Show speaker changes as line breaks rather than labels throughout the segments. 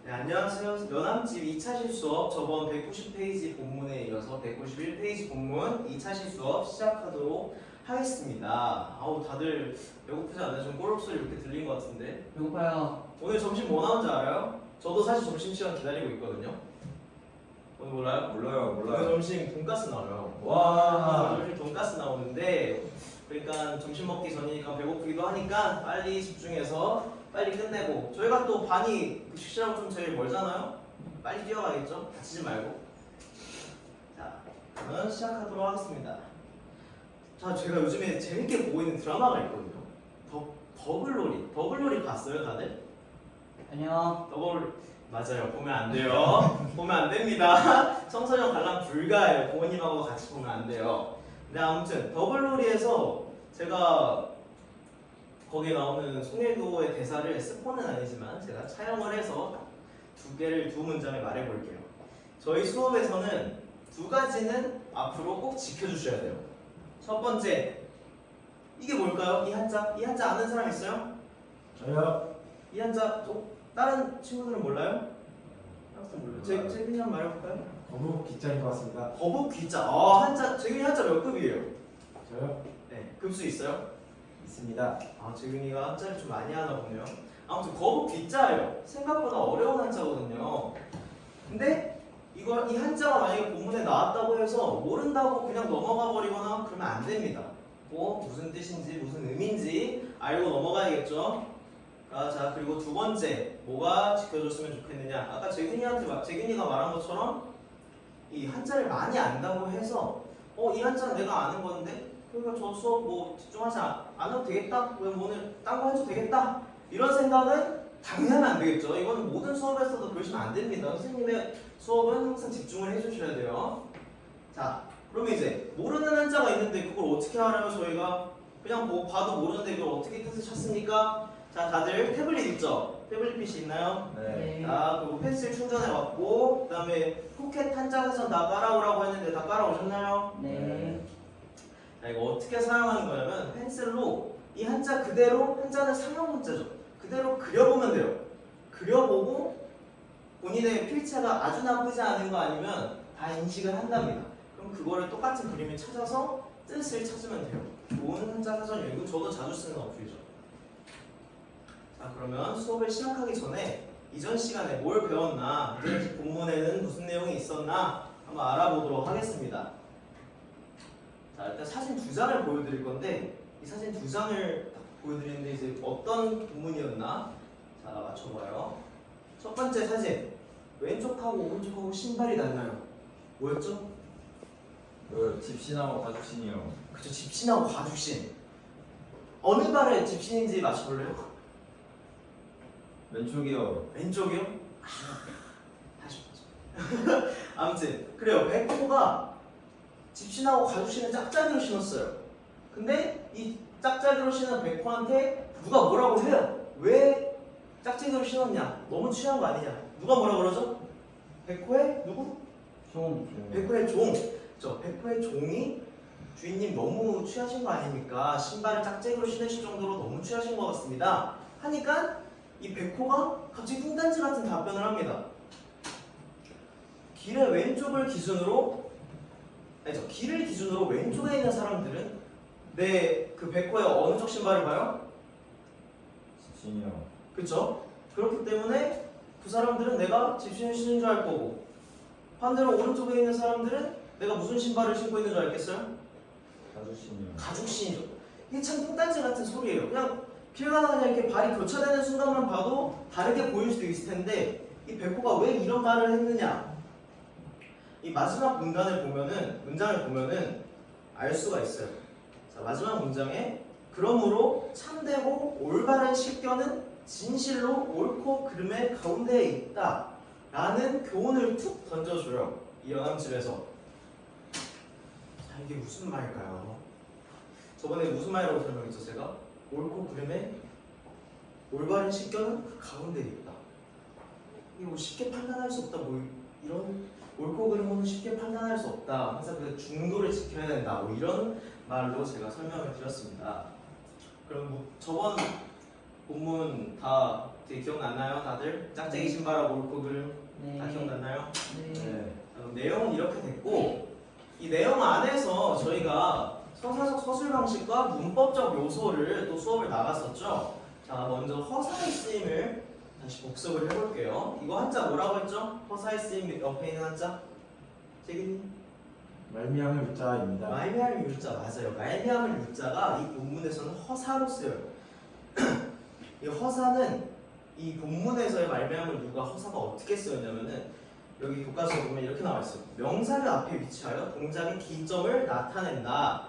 네, 안녕하세요. 연암집 2차시 수업 저번 190페이지 본문에 이어서 191페이지 본문 2차시 수업 시작하도록 하겠습니다. 아우 다들 배고프지 않나요? 좀 꼬록소리 이렇게 들린 것 같은데.
배고파요.
오늘 점심 뭐 나온지 알아요? 저도 사실 점심시간 기다리고 있거든요. 오늘 몰라요?
몰라요.
오늘 점심 돈가스 나와요.
와.
오늘 점심 돈가스 나오는데 그러니까 점심 먹기 전이니까 배고프기도 하니까 빨리 집중해서 빨리 끝내고 저희가 또 반이 식시랑 좀 제일 멀잖아요? 빨리 뛰어가겠죠? 다치지 말고. 자, 그러면 시작하도록 하겠습니다. 자, 제가 요즘에 재밌게 보고 있는 드라마가 있거든요. 더글로리. 더글로리 봤어요, 다들?
안녕.
맞아요. 보면 안 돼요. 보면 안 됩니다. 청소년 관람 불가해요. 부모님하고 같이 보면 안 돼요. 근데 아무튼 더글로리에서 제가 거기에 나오는 송혜교의 대사를 스포는 아니지만 제가 차용을 해서 두 문장을 말해볼게요. 저희 수업에서는 두 가지는 앞으로 꼭 지켜주셔야 돼요. 첫 번째, 이게 뭘까요? 이 한자 아는 사람 있어요?
저요.
이 한자 다른 친구들은 몰라요? 학생 몰라요. 재균이 한번 말해볼까요?
거북 기자인 것 같습니다.
거북 귀자. 재균이 한자 몇 급이에요?
저요?
네, 급수 있어요?
있습니다.
재균이가 한자를 좀 많이 하나 보네요. 아무튼 거북 귀자예요. 생각보다 어려운 한자거든요. 근데 이 한자가 만약에 본문에 나왔다고 해서 모른다고 그냥 넘어가 버리거나 그러면 안 됩니다. 무슨 뜻인지 무슨 의미인지 알고 넘어가야겠죠. 자, 그리고 두 번째 뭐가 지켜줬으면 좋겠느냐. 아까 재균이가 말한 것처럼 이 한자를 많이 안다고 해서 이 한자는 내가 아는 건데 그러니까 저 수업 집중하지 안 해도 되겠다. 왜 오늘 딴 거 해도 되겠다. 이런 생각은 당연히 하면 안 되겠죠. 이건 모든 수업에서도 그러시면 안 됩니다. 선생님의 수업은 항상 집중을 해주셔야 돼요. 자, 그러면 이제 모르는 한자가 있는데 그걸 어떻게 알아요? 저희가 그냥 봐도 모르는데 이걸 어떻게 뜻을 찾습니까? 자, 다들 태블릿 있죠? 태블릿 PC 있나요?
네.
자, 그리고 펜슬 충전해 왔고, 그 다음에 포켓 한자 사전 다 깔아오라고 했는데 다 깔아오셨나요?
네.
자, 이거 어떻게 사용하는 거냐면 펜슬로 이 한자 그대로, 한자는 상형 문자죠. 그대로 그려보면 돼요. 그려보고 본인의 필체가 아주 나쁘지 않은 거 아니면 다 인식을 한답니다. 그럼 그거를 똑같은 그림을 찾아서 뜻을 찾으면 돼요. 좋은 한자 사전이고 저도 자주 쓰는 어플이죠. 자, 그러면 수업을 시작하기 전에 이전 시간에 뭘 배웠나, 이전 본문에는 무슨 내용이 있었나 한번 알아보도록 하겠습니다. 자, 일단 사진 두 장을 보여드릴 건데 이 사진 두 장을 보여드리는데 이제 어떤 본문이었나? 자, 맞춰봐요. 첫 번째 사진, 왼쪽하고 오른쪽하고 신발이 달라요. 뭐였죠?
집신하고 가죽신이요.
그쵸, 집신하고 가죽신. 어느 발의 집신인지 맞춰볼래요?
왼쪽이요.
왼쪽이요? 다시 보죠. 아무튼 그래요. 백호가 집신하고 가죽신을 짝짝이로 신었어요. 근데 이 짝짝이로 신은 백호한테 누가 뭐라고 해요? 왜 짝짝이로 신었냐? 너무 취한 거 아니냐? 누가 뭐라 그러죠? 백호의 누구?
종.
백호의 종. 백호의 종이 주인님 너무 취하신 거 아닙니까? 신발을 짝짝이로 신으실 정도로 너무 취하신 것 같습니다. 하니까 이 백호가 갑자기 뚱딴지 같은 답변을 합니다. 길을 기준으로 왼쪽에 있는 사람들은 그 백호의 어느 쪽 신발을 봐요?
집신이요.
그쵸? 그렇기 때문에 그 사람들은 내가 집신을 신는 줄 알 거고, 반대로 오른쪽에 있는 사람들은 내가 무슨 신발을 신고 있는 줄 알겠어요?
가죽신이요.
가죽신이죠. 이게 참 뚱딴지 같은 소리예요. 그냥 길 가다가 그냥 이렇게 발이 교차되는 순간만 봐도 다르게 보일 수도 있을 텐데 이 백호가 왜 이런 말을 했느냐? 이 마지막 문장을 보면은 알 수가 있어요. 자, 마지막 문장에 그러므로 참되고 올바른 식견은 진실로 옳고 그름의 가운데에 있다 라는 교훈을 툭 던져줘요. 이 연암집에서. 자, 이게 무슨 말일까요? 저번에 무슨 말이라고 설명했죠 제가? 옳고 그름의 올바른 식견은 그 가운데에 있다. 이게 쉽게 판단할 수 없다. 이런 옳고 그름은 쉽게 판단할 수 없다. 항상 그 중도를 지켜야 된다. 이런 말로 제가 설명을 드렸습니다. 그럼 저번 본문 다 되게 기억났나요 다들? 짝짝이 신발하고 옳고 그름
네.
다 기억났나요?
네.
자, 그럼 내용은 이렇게 됐고 이 내용 안에서 저희가 서사적 서술 방식과 문법적 요소를 또 수업을 나갔었죠. 자, 먼저 허사의 쓰임을 다시 복습을 해볼게요. 이거 한자 뭐라고 했죠? 허사의 쓰임 옆에 있는 한자? 재균님?
말미암을 유자입니다.
말미암을 유자 맞아요. 말미암을 유자가 이 본문에서는 허사로 쓰여요. 이 허사는 이 본문에서의 말미암을 유가 허사가 어떻게 쓰였냐면은 여기 교과서에 보면 이렇게 나와 있어요. 명사를 앞에 위치하여 동작의 기점을 나타낸다.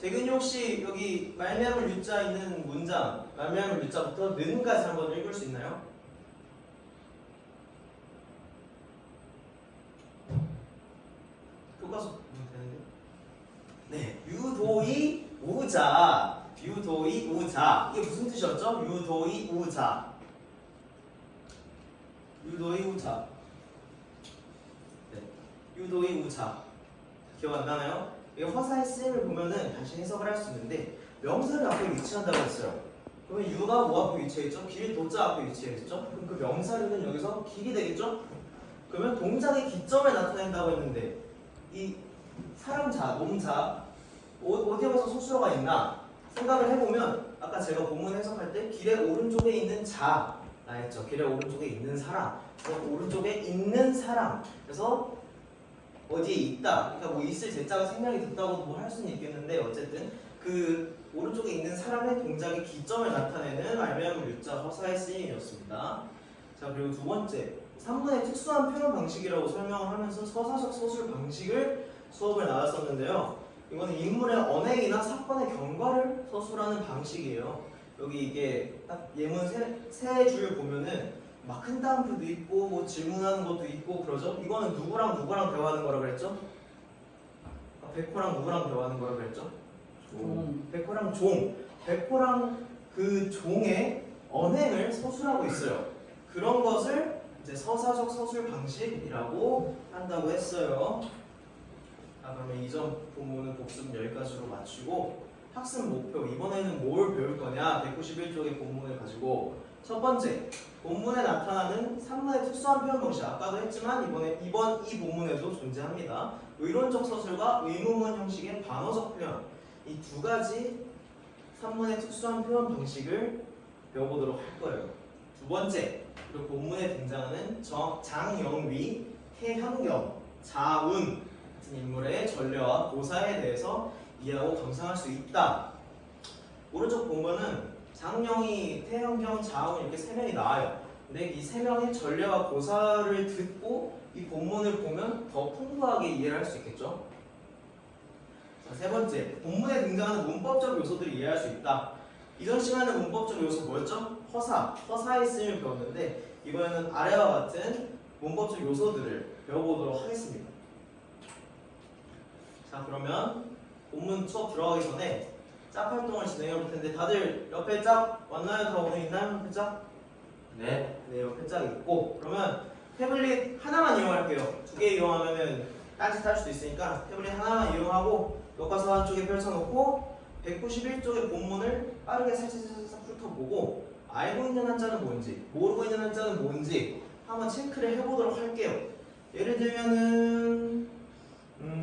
재근이 혹시 여기 말미암을 유자 있는 문장, 말미암을 유자부터 는까지 한번 읽을 수 있나요? 교과서 보면 되는데. 네, 유도이 우자, 유도이 우자. 이게 무슨 뜻이었죠? 유도이 우자, 유도이 우자. 네, 유도이 우자. 기억 안 나나요? 이 허사의 쓰임을 보면은 다시 해석을 할 수 있는데 명사를 앞에 위치한다고 했어요. 그러면 유가 뭐 앞에 위치했죠? 길 도자 앞에 위치했죠? 그럼 그 명사류는 여기서 길이 되겠죠? 그러면 동작의 기점을 나타낸다고 했는데 이 사람자, 몸자 어디에 가서 소수어가 있나 생각을 해보면 아까 제가 본문 해석할 때 길의 오른쪽에 있는 자라 했죠. 길의 오른쪽에 있는 사람. 그래서 오른쪽에 있는 사람. 그래서 어디에 있다. 그러니까 뭐 있을 제자가 생략이 됐다고 뭐 할 수는 있겠는데 어쨌든 그 오른쪽에 있는 사람의 동작의 기점을 나타내는 말미암을 유자 허사의 쓰임이었습니다. 자, 그리고 두 번째, 산문의 특수한 표현 방식이라고 설명을 하면서 서사적 서술 방식을 수업을 나눴었는데요. 이거는 인물의 언행이나 사건의 경과를 서술하는 방식이에요. 여기 이게 딱 예문 세 줄 보면은 막 큰 따옴표도 있고 뭐 질문하는 것도 있고 그러죠. 이거는 누구랑 누구랑 대화하는 거라고 그랬죠? 백호랑 누구랑 대화하는 거라고 그랬죠? 백호랑 종. 백호랑 그 종의 언행을 서술하고 있어요. 그런 것을 이제 서사적 서술 방식이라고 한다고 했어요. 자, 그러면 이전 본문은 복습 여기까지로 마치고 학습 목표 이번에는 뭘 배울 거냐? 191쪽의 본문을 가지고 첫 번째, 본문에 나타나는 산문의 특수한 표현 방식 아까도 했지만 이번 이 본문에도 존재합니다. 의론적 서술과 의문문 형식의 반어적 표현 이 두 가지 산문의 특수한 표현 방식을 배워보도록 할 거예요. 두 번째, 그리고 본문에 등장하는 장영위, 태현경, 자운 같은 인물의 전례와 고사에 대해서 이해하고 감상할 수 있다. 오른쪽 본문은 장영희, 태현경, 자운 이렇게 세 명이 나와요. 근데 이 세 명의 전례와 고사를 듣고 이 본문을 보면 더 풍부하게 이해를 할 수 있겠죠. 자, 세 번째, 본문에 등장하는 문법적 요소들을 이해할 수 있다. 이전 시간에 문법적 요소 뭐였죠? 허사의 쓰임을 배웠는데 이번에는 아래와 같은 문법적 요소들을 배워보도록 하겠습니다. 자, 그러면 본문 수업 들어가기 전에 짝 활동을 진행해 볼 텐데 다들 옆에 짝 왔나요? 다 오늘 있나요? 옆에 짝?
네.
네, 옆에 짝 있고 그러면 태블릿 하나만 이용할게요. 두 개 이용하면은 딴짓할 수도 있으니까 태블릿 하나만 이용하고 교과서 한쪽에 펼쳐놓고 191쪽의 본문을 빠르게 살짝 훑어보고 알고 있는 한자는 뭔지 모르고 있는 한자는 뭔지 한번 체크를 해보도록 할게요. 예를 들면은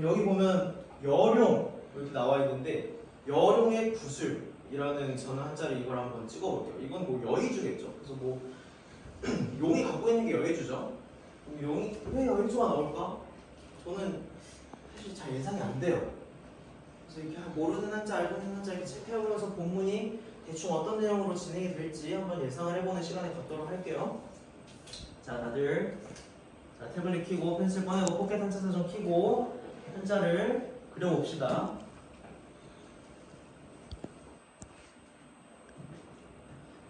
여기 보면 여룡 이렇게 나와 있는데 여룡의 구슬이라는 저는 한자를 이걸 한번 찍어볼게요. 이건 뭐 여의주겠죠. 그래서 뭐 용이 갖고 있는 게 여의주죠. 용이 왜 여의주가 나올까? 저는 사실 잘 예상이 안 돼요. 그래서 이렇게 모르는 한자 알고 있는 한자 이렇게 체크해보면서 본문이 대충 어떤 내용으로 진행이 될지 한번 예상을 해보는 시간을 갖도록 할게요. 자, 다들 자, 태블릿 켜고 펜슬 꺼내고 포켓 한자 사전 켜고 한자를 그려봅시다.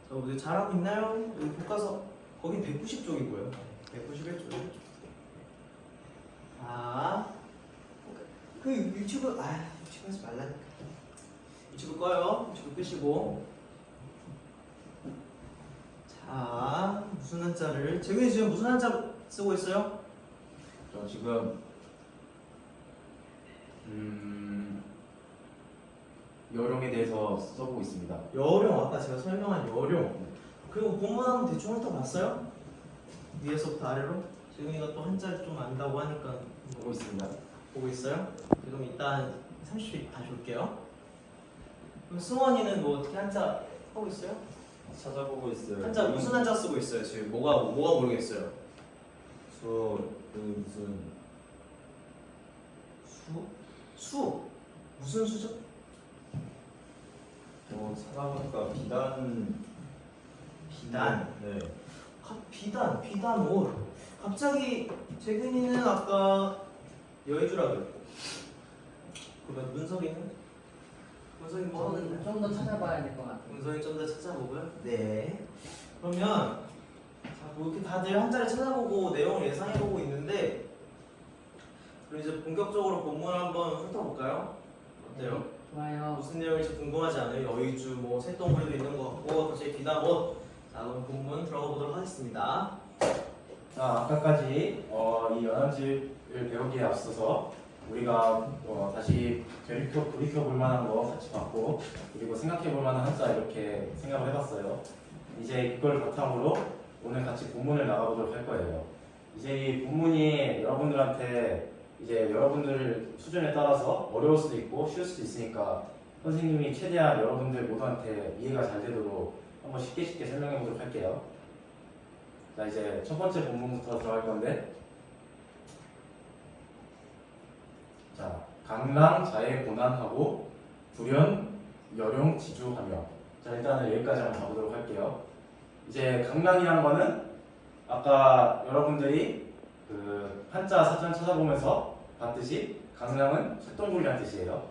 자, 우리 잘하고 있나요? 여기 교과서 거기 190쪽이고요. 191쪽. 자, 그 유튜브 유튜브 하지 말라니까. 유튜브 꺼요. 유튜브 끄시고. 자, 무슨 한자를 재근이 지금 무슨 한자 쓰고 있어요?
저 지금 여룡에 대해서 써보고 있습니다.
여룡 아까 제가 설명한 여룡 그리고 본문 한번 대충 훑어봤어요? 위에서부터 아래로? 지금이가 또 한자를 좀 안다고 하니까
보고 있습니다.
보고 있어요? 그럼 일단 30초 다시 올게요. 그럼 승원이는 뭐 어떻게 한자 하고 있어요?
찾아보고 있어요.
한자 무슨 한자 쓰고 있어요? 지금 뭐가 모르겠어요.
그 무슨
수? 무슨 수죠?
찾아보니까 비단.
비단.
네.
비단 올. 갑자기 재근이는 아까 여의주라고 했고. 그러면 문석이는? 문석이 뭐 하는데?
좀 더 찾아봐야 될 것 같아요.
문석이 좀 더 찾아보고요. 네. 그러면 자, 뭐 이렇게 다들 한자를 찾아보고 내용을 예상해보고 있는데, 그럼 이제 본격적으로 본문을 한번 훑어볼까요? 어때요?
좋아요.
무슨 내용일지 궁금하지 않아요? 여의주, 뭐 새똥구리도 있는 것 같고, 갑자기 비단옷. 자, 그럼 본문 들어가 보도록 하겠습니다.
자, 아까까지 이 연안집을 배우기에 앞서서 우리가 다시 돌이켜 볼 만한 거 같이 봤고, 그리고 생각해 볼 만한 한자 이렇게 생각을 해봤어요. 이제 이걸 바탕으로 오늘 같이 본문을 나가보도록 할 거예요. 이제 이 본문이 여러분들한테 이제 여러분들 수준에 따라서 어려울 수도 있고 쉬울 수도 있으니까 선생님이 최대한 여러분들 모두한테 이해가 잘 되도록 한번 쉽게 설명해 보도록 할게요. 자, 이제 첫 번째 본문부터 들어갈 건데, 자, 강랑 자애 고난하고 불연 여룡 지주하며. 자, 일단은 여기까지 한번 가보도록 할게요. 이제 강랑이란 거는 아까 여러분들이 그 한자 사전 찾아보면서 봤듯이 강랑은 쇳덩구리란 뜻이에요.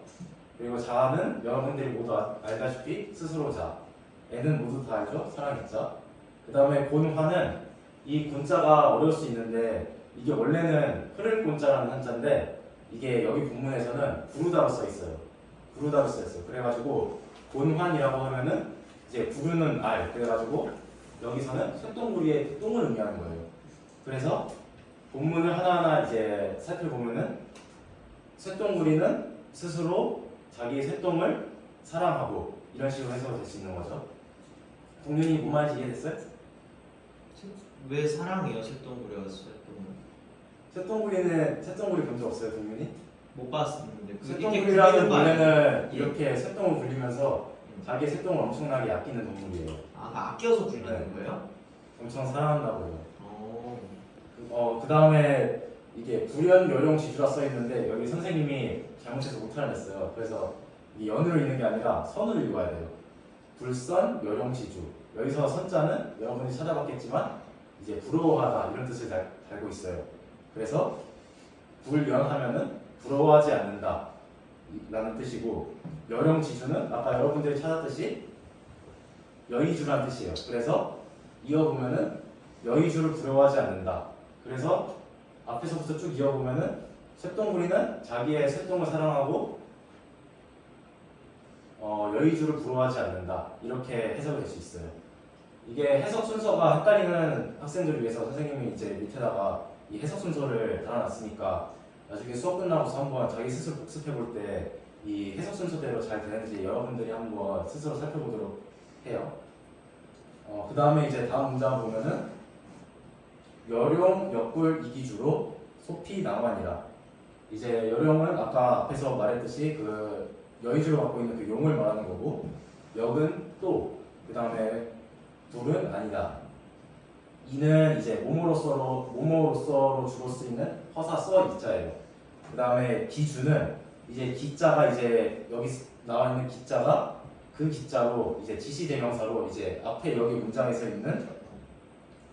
그리고 자는 여러분들이 모두 알다시피 스스로 자. 애는 모두 다 알죠? 사랑의 자. 그 다음에 곤화는 이 곤자가 어려울 수 있는데 이게 원래는 흐를 곤자라는 한자인데 이게 여기 본문에서는 구르다로 써 있어요. 구르다로 써 있어요. 그래가지고 곤환이라고 하면은 이제 구르는 알. 그래가지고 여기서는 쇳덩구리의 똥을 의미하는 거예요. 그래서 본문을 하나하나 이제 살펴보면은 쇳덩구리는 스스로 자기의 쇳덩을 사랑하고 이런 식으로 해석이 될 수 있는 거죠. 동윤이 뭔 말인지 이해됐어요?
왜 사랑해요? 새똥구리가 새똥구리?
쇳덩구리 본 적 없어요, 동윤이?
못 봤었는데
쇳덩구리라는
거 아니에요?
원래는
예.
이렇게 쇳덩을 굴리면서 자기의 쇳덩을 엄청나게 아끼는 동물이에요.
아, 아껴서 굴리는
네.
거예요?
엄청 사랑한다고요.
오.
그 다음에 이게 불연 여룡 지주라 써 있는데 여기 선생님이 잘못해서 못하는 했어요. 그래서 이 연으로 읽는 게 아니라 선으로 읽어야 돼요. 불선 여룡 지주. 여기서 선자는 여러분이 찾아봤겠지만 이제 부러워하다 이런 뜻을 달고 있어요. 그래서 불연하면은 부러워하지 않는다 라는 뜻이고, 여룡 지주는 아까 여러분들이 찾았듯이 여의주라는 뜻이에요. 그래서 이어보면은 여의주를 부러워하지 않는다. 그래서 앞에서부터 쭉 이어보면은 쇳덩구리는 자기의 쇳덩을 사랑하고 여의주를 부러워하지 않는다. 이렇게 해석이 될 수 있어요. 이게 해석 순서가 헷갈리는 학생들을 위해서 선생님이 이제 밑에다가 이 해석 순서를 달아놨으니까 나중에 수업 끝나고서 한번 자기 스스로 복습해 볼 때 이 해석 순서대로 잘 되는지 여러분들이 한번 스스로 살펴보도록 해요. 그 다음에 이제 다음 문장 보면은 여룡 역불 이기주로 소피 낭만이라. 이제 여룡은 아까 앞에서 말했듯이 그 여의주로 갖고 있는 그 용을 말하는 거고, 역은 또, 그 다음에 불은 아니다. 이는 이제 모모로서로 주로 쓰이는 허사 써 이자예요. 그 다음에 기주는 이제 기자가 이제 여기 나와 있는 기자가 그 기자로 이제 지시대명사로 이제 앞에 여기 문장에서 있는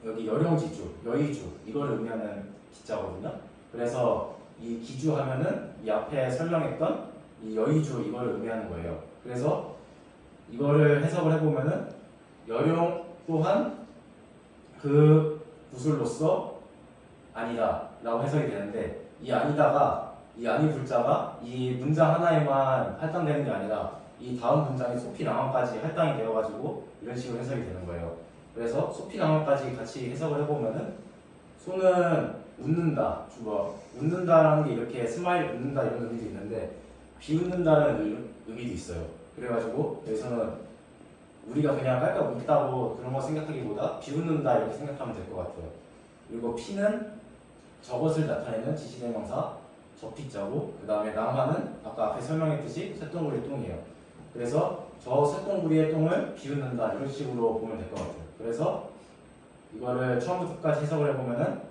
여기 여룡지주, 여의주 이거를 의미하는 기자거든요. 그래서 이 기주 하면은 이 앞에 설명했던 이 여의주 이거를 의미하는 거예요. 그래서 이거를 해석을 해보면은 여룡 또한 그 구술로서 아니다 라고 해석이 되는데, 이 아니다가 이 아니 불자가 이 문장 하나에만 할당되는 게 아니라 이 다음 문장의 소피 낭만까지 할당이 되어가지고 이런 식으로 해석이 되는 거예요. 그래서 소피 낭만까지 같이 해석을 해보면은 소는 웃는다, 웃는다라는 게 이렇게 스마일 웃는다 이런 의미도 있는데 비웃는다는 의미도 있어요. 그래가지고 여기서는 우리가 그냥 깔깔 웃다고 그런 거 생각하기보다 비웃는다 이렇게 생각하면 될 것 같아요. 그리고 P는 저것을 나타내는 지시대명사 저피자고, 그 다음에 남한은 아까 앞에 설명했듯이 쇳덩구리 똥이에요. 그래서 저 쇳덩구리의 똥을 비웃는다 이런 식으로 보면 될 것 같아요. 그래서 이거를 처음부터 끝까지 해석을 해보면은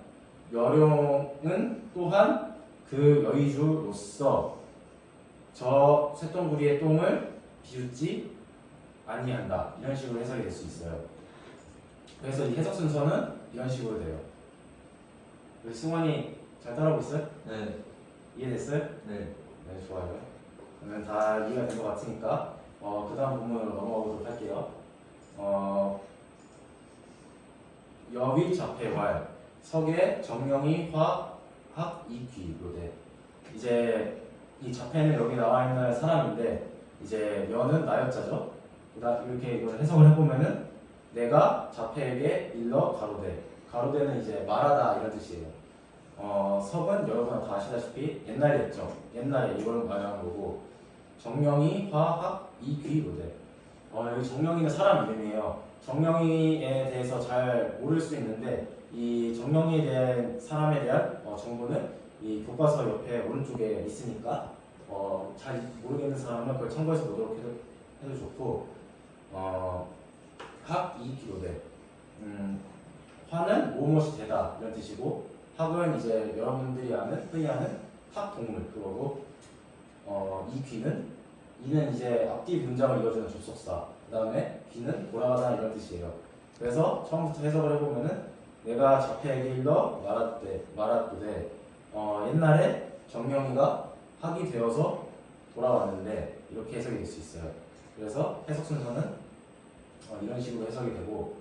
여룡은 또한 그 여의주로서 저 쇳덩구리의 똥을 비웃지 아니한다 이런 식으로 해석이 될 수 있어요. 그래서 이 해석 순서는 이런 식으로 돼요. 우리 승환이 잘 따라오고 있어요?
네.
이해됐어요?
네.
네, 좋아요. 그러면 다 이해가 된 것 같으니까 그 다음 부분으로 넘어가 보도록 할게요. 여위 자폐활 석의 정령이 화학 이귀로돼. 이제 이 자폐는 여기 나와 있는 사람인데 이제 여는 나였자죠. 이렇게 이걸 해석을 해보면은 내가 자폐에게 일러 가로되. 가로되는 이제 말하다 이런 뜻이에요. 석은 여러분 다 아시다시피 옛날에 했죠. 옛날에 이걸 말하는 거고, 정령이 화학 이귀로돼. 여기 정령이는 사람 이름이에요. 정령이에 대해서 잘 모를 수 있는데 이 정령이에 대한 사람에 대한 정보는 이 교과서 옆에 오른쪽에 있으니까 잘 모르겠는 사람은 그걸 참고해서 보도록 해도 좋고, 학 이귀로돼. 화는 무엇이 되다 이런 뜻이고, 학은 이제 여러분들이 흔히 아는 학동물 그거고, 이는 이제 앞뒤 문장을 이어주는 접속사, 그 다음에 귀는 돌아가다 이런 뜻이에요. 그래서 처음부터 해석을 해보면은 내가 자폐에게 일러 말았도되 옛날에 정령이가 학이 되어서 돌아왔는데 이렇게 해석이 될 수 있어요. 그래서 해석 순서는 이런 식으로 해석이 되고,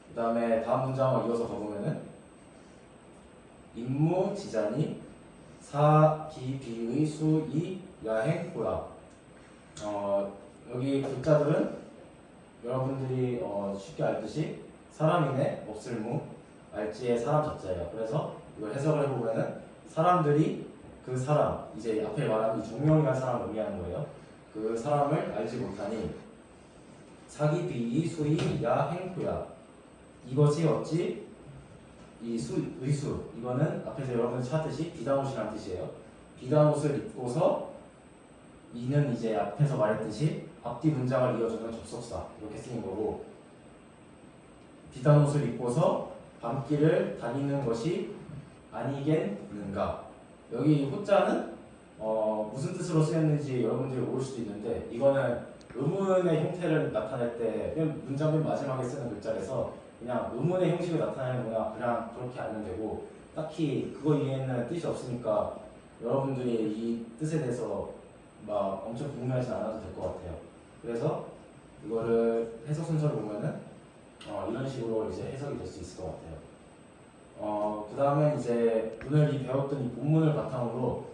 그 다음에 다음 문장을 이어서 가보면은 임무지자니 사기비의 수이 야행호라. 여기 글자들은 여러분들이 쉽게 알듯이 사람이네 없을무 알지의 사람 자자예요. 그래서 이걸 해석을 해보면은 사람들이 그 사람, 이제 앞에 말한 이 정령이라는 사람을 의미하는 거예요. 그 사람을 알지 못하니 사기비의 수이 야행호야. 이것이 어찌 이 의수, 이거는 앞에서 여러분이 찾듯이 비단옷이라는 뜻이에요. 비단옷을 입고서, 이는 이제 앞에서 말했듯이 앞뒤 문장을 이어주는 접속사 이렇게 쓰인 거고, 비단옷을 입고서 밤길을 다니는 것이 아니겠는가. 여기 호자는 무슨 뜻으로 쓰였는지 여러분들이 모를 수도 있는데, 이거는 의문의 형태를 나타낼 때 문장 맨 마지막에 쓰는 글자라서 그냥 의문의 형식을 나타내는 거나 그냥 그렇게 알면 되고, 딱히 그거 이외에는 뜻이 없으니까 여러분들이 이 뜻에 대해서 막 엄청 궁금해하지 않아도 될 것 같아요. 그래서 이거를 해석 순서를 보면은 이런 식으로 이제 해석이 될 수 있을 것 같아요. 그 다음에 이제 오늘 이 배웠던 이 본문을 바탕으로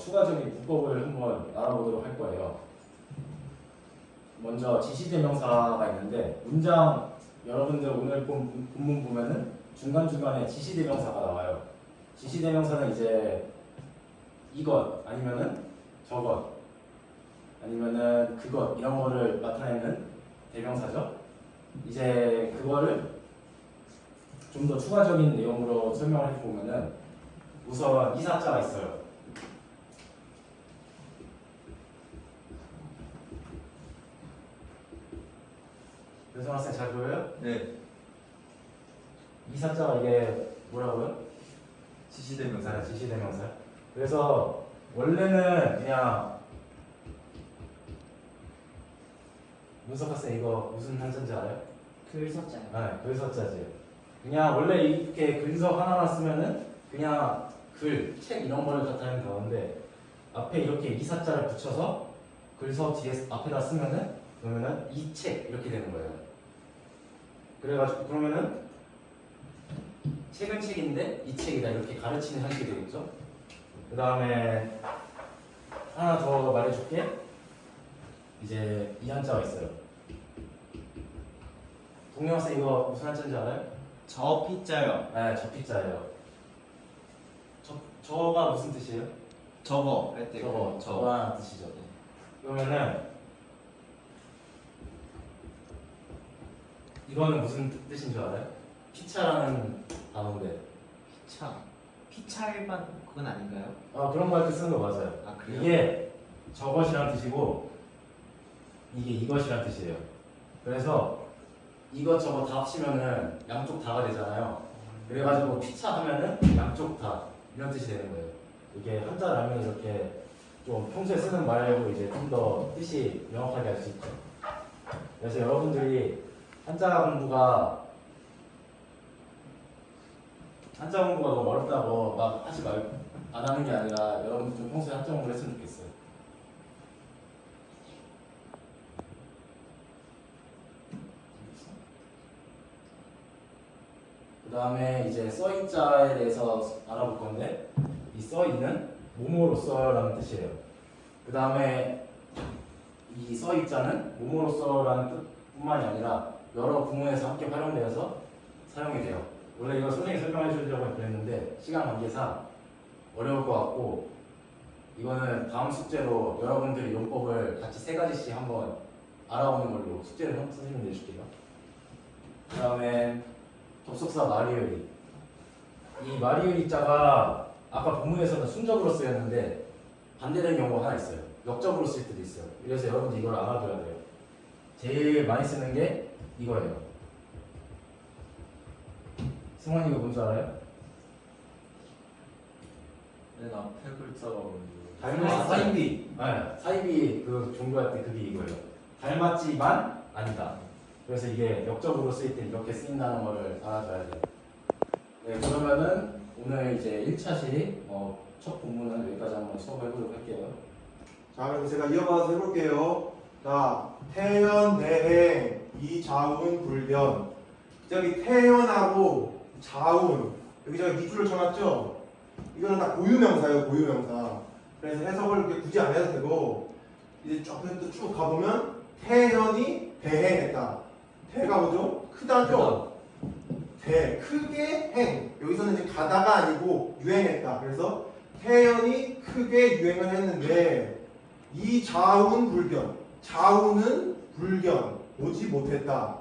추가적인 문법을 한번 알아보도록 할 거예요. 먼저 지시대명사가 있는데, 문장 여러분들 오늘 본문 보면은 중간중간에 지시대명사가 나와요. 지시대명사는 이제 이것 아니면은 저것 아니면은 그것 이런 거를 나타내는 대명사죠. 이제 그거를 좀 더 추가적인 내용으로 설명을 해보면은 우선 이사자가 있어요. 윤성 학생 잘 보여요?
네.
이사자가 이게 뭐라고요?
지시대명사.
지시대명사. 그래서 원래는 그냥 문석 학생 이거 무슨 한자인지 알아요?
글석자요.
네, 글서자지. 그냥 원래 이렇게 글서 하나만 쓰면은 그냥 글, 책 이런 거를 나타내는 가운데 앞에 이렇게 이사자를 붙여서 글서 뒤에 앞에다 쓰면은 그러면은 이 책 이렇게 되는 거예요. 그래가지고 그러면은 책은 책인데 이 책이다 이렇게 가르치는 형식이 되겠죠. 그 다음에 하나 더 말해줄게. 이제 이 한자가 있어요. 동영상 이거 무슨 한자인지 알아요?
저 피자요.
네, 저피자예요. 저가 무슨 뜻이에요?
저거 할 때.
저거라는 뜻이죠. 그러면은 이거는 무슨 뜻인 줄 알아요? 피차라는 단어인데.
피차 일반 그건 아닌가요?
그런 거 할 때 쓰는 거 맞아요.
아 그래요?
이게 저것이란 뜻이고 이게 이것이란 뜻이에요. 그래서 이것저것 다 합치면은 양쪽 다가 되잖아요. 그래가지고 피차 하면은 양쪽 다 이런 뜻이 되는 거예요. 이게 한자를 알면 이렇게 좀 평소에 쓰는 말고 이제 좀 더 뜻이 명확하게 알 수 있죠. 그래서 여러분들이 한자 공부가 너무 어렵다고 막 하지 말고 안 하는 게 아니라 여러분들 좀 평소에 한자 공부를 했으면 좋겠어요. 그 다음에 이제 써있자에 대해서 알아볼 건데 이 써있는 뭐뭐로써라는 뜻이에요. 그 다음에 이 써있자는 뭐뭐로써라는 뜻뿐만이 아니라 여러 구문에서 함께 활용되어서 사용이 돼요. 원래 이거 선생님이 설명해 주려고 그랬는데 시간 관계상 어려울 것 같고 이거는 다음 숙제로 여러분들이 용법을 같이 3가지씩 한번 알아보는 걸로 숙제를 선생님이 내줄게요. 그 다음에 접속사 마리오리. 이 마리오리 자가 아까 본문에서는 순적으로 쓰였는데 반대되는 경우가 하나 있어요. 역적으로 쓸 때도 있어요. 그래서 여러분들 이걸 알아둬야 돼요. 제일 많이 쓰는 게 이거예요. 승환이 이거 뭔지 알아요?
맨 앞에 글자가 뭔지.
사이비. 네, 사이비 그 종교할 때 그게 이거예요. 닮았지만 아니다. 그래서 이게 역적으로 쓰일 때 이렇게 쓰인다는 거를 알아줘야 돼요. 네, 그러면은 오늘 이제 1차시 첫 본문은 여기까지 한번 수업해보도록 할게요.
자, 그럼 제가 이어가서 해볼게요. 자, 태연, 대행, 이자운, 불변. 저기 태연하고 자운, 여기 저기 밑줄을 쳐놨죠? 이거는 다 고유명사예요, 고유명사. 그래서 해석을 이렇게 굳이 안 해도 되고, 이제 쭉 가보면 태연이 대행했다. 태가 뭐죠? 크다죠? 대, 크게 행. 여기서는 이제 가다가 아니고 유행했다. 그래서 태연이 크게 유행을 했는데 이자운 불견. 자운은 불견. 오지 못했다.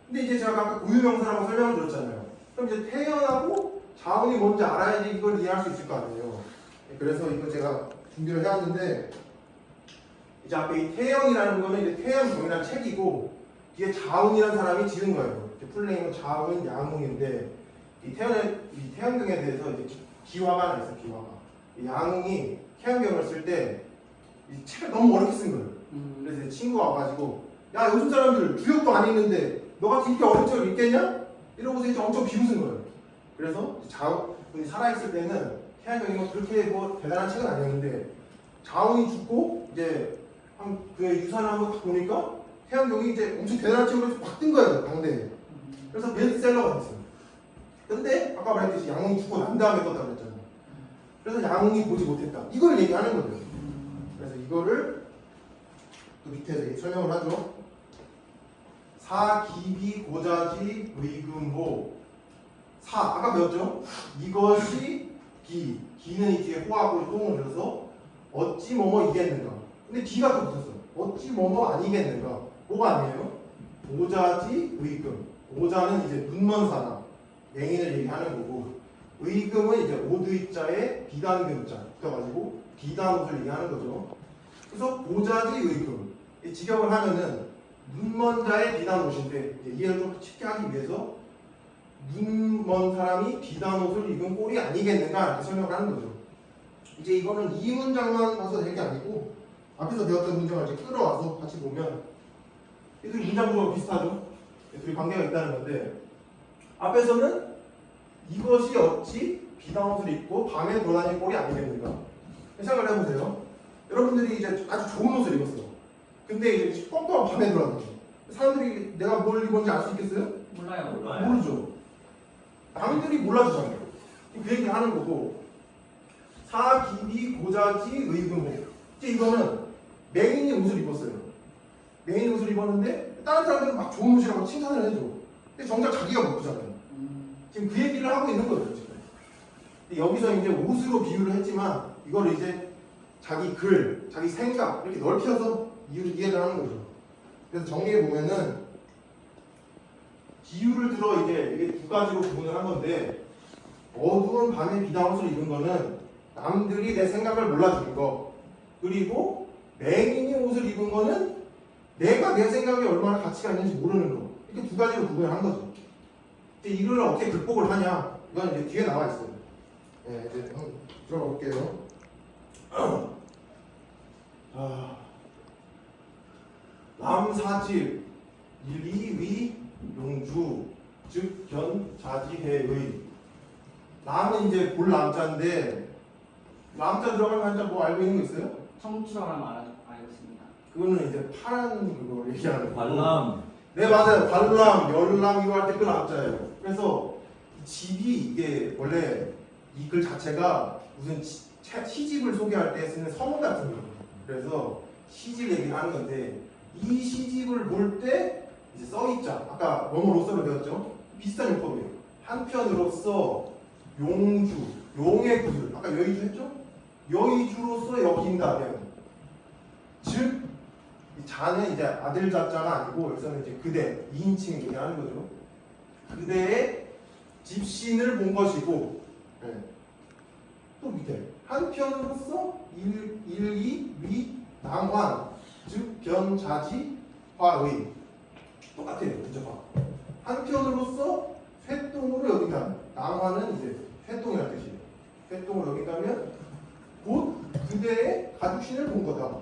근데 이제 제가 아까 고유명사라고 설명을 드렸잖아요. 그럼 이제 태연하고 자운이 뭔지 알아야지 이걸 이해할 수 있을 거 아니에요. 그래서 이거 제가 준비를 해왔는데 이제 앞에 이 태연이라는 거는 이제 태연경이라는 책이고 뒤에 자운이라는 사람이 지은 거예요. 풀네임은 자운 양웅인데 이 태연경에 대해서 이제 기화가 하나 있어요. 기화가. 이 양웅이 태연경을 쓸 때 이 책을 너무 어렵게 쓴 거예요. 그래서 이제 친구가 와가지고 야 요즘 사람들 주역도 안 읽는데 너같이 이렇게 어려운 책을 읽겠냐? 이러고서 이제 엄청 비웃은 거예요. 그래서 자운이 살아있을 때는 태연경이 뭐 그렇게 뭐 대단한 책은 아니었는데 자운이 죽고 이제 그 유산을 한번 딱 보니까 태연경이 이제 엄청 대단한 책으로 막 뜬 거예요, 당대에. 그래서 베스트셀러가 됐어요. 근데 아까 말했듯이 양웅이 죽고 난 다음에 떴다고 그랬잖아요. 그래서 양웅이 보지 못했다. 이걸 얘기하는 거예요. 그래서 이거를 또 밑에서 설명을 하죠. 사기비 고자지 의금호. 아까 배웠죠? 이것이 기는 이 뒤에 호하고 호응을 넣어서 어찌 뭐뭐 이겠는가. 근데 기가 또 붙었어. 어찌 뭐뭐 아니겠는가. 뭐가 아니에요? 고자지 의금. 고자는 이제 눈먼 사람, 맹인을 얘기하는 거고, 의금은 이제 오드이자에 비단금자 붙어가지고 비단옷을 얘기하는 거죠. 그래서 고자지 의금. 이 직역을 하면은 눈먼 자의 비단옷인데 이해를 좀 쉽게 하기 위해서 눈먼 사람이 비단옷을 입은 꼴이 아니겠는가 이렇게 설명을 하는 거죠. 이제 이거는 이 문장만 봐서 될 게 아니고 앞에서 배웠던 문장을 이제 끌어와서 같이 보면 이 둘이 문장 구조가 비슷하죠. 이 둘이 관계가 있다는 건데 앞에서는 이것이 어찌 비단옷을 입고 밤에 돌아다니는 꼴이 아니겠는가 생각을 해보세요. 여러분들이 이제 아주 좋은 옷을 입었어. 근데 이제 뻥뻥 밤에 돌아다녀. 사람들이 내가 뭘 입었는지 알 수 있겠어요?
몰라요.
모르죠. 남들이 몰라주잖아요. 그 얘기를 하는 거고 사기비 고자지 의금호. 이제 이거는 맹인이 옷을 입었어요. 맹인이 옷을 입었는데 다른 사람들은 막 좋은 옷이라고 칭찬을 해줘. 근데 정작 자기가 못 보잖아요. 지금 그 얘기를 하고 있는 거예요. 지금. 근데 여기서 이제 옷으로 비유를 했지만 이걸 이제 자기 글, 자기 생각 이렇게 넓혀서 이해를 하는 거죠. 그래서 정리해 보면은 비유를 들어 이게 두 가지로 구분을 한 건데 어두운 밤에 비단 옷을 입은 거는 남들이 내 생각을 몰라주는 거 그리고 맹인이 옷을 입은 거는 내가 내 생각이 얼마나 가치가 있는지 모르는 거 이렇게 두 가지로 구분을 한 거죠. 이제 이걸 어떻게 극복을 하냐 이건 이제 뒤에 나와 있어요. 네, 이제 한번 들어가 볼게요. 남사집 일이위 용주 즉 견자지해의 남은 이제 볼 남자인데 남자 들어가면 한자 뭐 알고 있는 거 있어요?
청주라고 알고 있습니다.
그거는 이제 파란 그거 얘기하는 거.
관람.
네 맞아요. 관람, 열람 이거 할 때 그 남자예요. 그래서 집이 이게 원래 이 글 자체가 무슨 시집을 소개할 때 쓰는 서문 같은 거예요. 그래서 시집 얘기를 하는 건데 이 시집을 볼 때 이제 써있자 아까 뭐뭐로서로 배웠죠? 비슷한 용법이에요. 한편으로서 용주, 용의 구슬 아까 여의주 했죠? 여의주로서 여긴다면 즉 이 자는 이제 아들 자자가 아니고 여기서는 이제 그대 2인칭 얘기하는 거죠. 그대의 집신을 본 것이고 네. 또 밑에 한편으로서 일이 위 낭환 즉 변자지 화의 똑같아요. 그죠? 한편으로서 쇠똥으로 여긴다면 낭환은 이제 쇠똥이라는 뜻이에요. 쇠똥으로 여긴다면 곧 그대의 가죽신을 본 거다.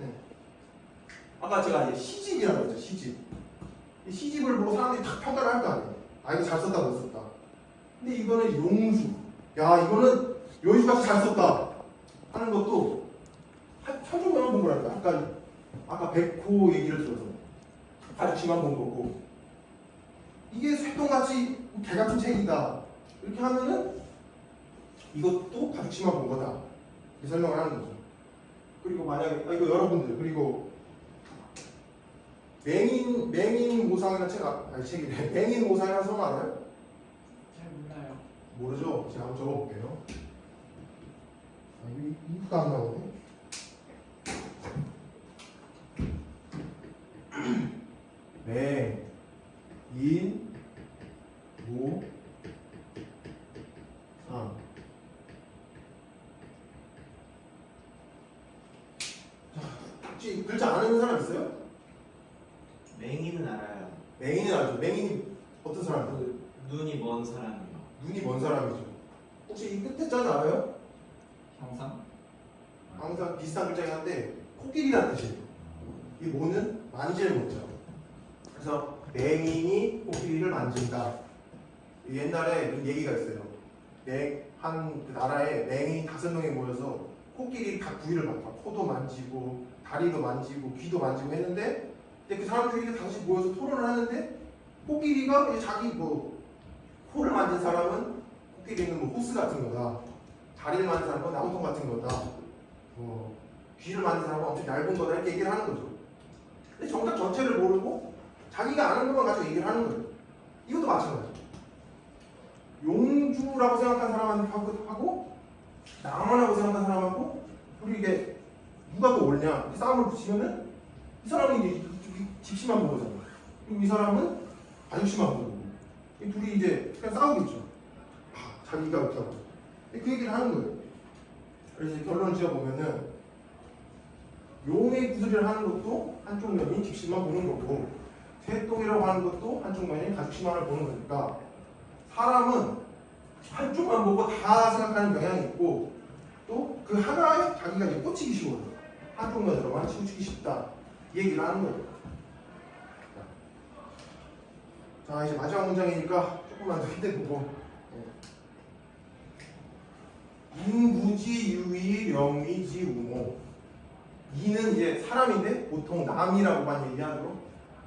네. 아까 제가 이제 시집이라고 했죠. 시집. 이 시집을 보고 사람들이 다 평가를 할 거 아니에요. 아 이거 잘 썼다 못 썼다. 근데 이거는 용주. 야 이거는 여기까지 잘 썼다 하는 것도 한쪽만 본 거랄까. 아까 백호 얘기를 들어서 가죽치만 본 거고 이게 쇠똥같이 개같은 책이다 이렇게 하면은 이것도 가죽치만 본 거다 이렇게 설명을 하는 거죠. 그리고 만약에 이거 여러분들 그리고 맹인 모상이라는 책이래. 맹인 모상이라는 성 알아요?
잘 몰라요.
모르죠? 제가 한번 적어볼게요. 이유가 안 나오네. 맹인 모상 혹시 글자 아는 사람 있어요?
맹인은 알아요.
맹인은 알죠. 맹인이 어떤 사람이에요?
그 눈이 먼 사람이요.
눈이 먼 사람이죠. 혹시 이 끝에 자는 알아요?
형상?
항상 비슷한 글자긴 한데 코끼리라는 뜻이에요. 이 모는 만질 모죠. 그래서 맹인이 코끼리를 만진다. 옛날에 이런 얘기가 있어요. 한 그 나라에 맹인이 5명이 모여서 코끼리 각 부위를 맡아 코도 만지고 다리도 만지고 귀도 만지고 했는데 근데 그 사람들이 다시 모여서 토론을 하는데 코끼리가 이제 자기 뭐 코를 만진 사람은 코끼리는 뭐 호스 같은 거다. 다리를 만진 사람은 나무통 같은 거다. 뭐 귀를 만진 사람은 엄청 얇은 거다 이렇게 얘기를 하는 거죠. 근데 정작 전체를 모르고 자기가 아는 것만 가지고 얘기를 하는 거예요. 이것도 마찬가지예요. 용주라고 생각한 사람한테 하고 낭만하고 생각한 사람하고 그리고 이게 누가 더 옳냐 이렇게 싸움을 붙이면은 이 사람이 이제 집시만 본 거잖아요. 그리고 이 사람은 가죽시만 본 거고 이 둘이 이제 그냥 싸우겠죠. 자기가 어쩌고 그 얘기를 하는 거예요. 그래서 이제 결론을 지어보면은 용의 구슬이를 하는 것도 한쪽 면이 집시만 보는 거고 쇠똥이라고 하는 것도 한쪽 면이 가죽시만을 보는 거니까 사람은 한쪽만 보고 다 생각하는 경향이 있고 또 그 하나에 자기가 이제 꽂히기 쉬워요. 한쪽 면으로만 치우치기 쉽다 이 얘기를 하는 거예요. 자 이제 마지막 문장이니까 조금만 더 힘내보고 인구지 유의 명의지 우모 이는 이제 사람인데 보통 남이라고만 얘기하죠.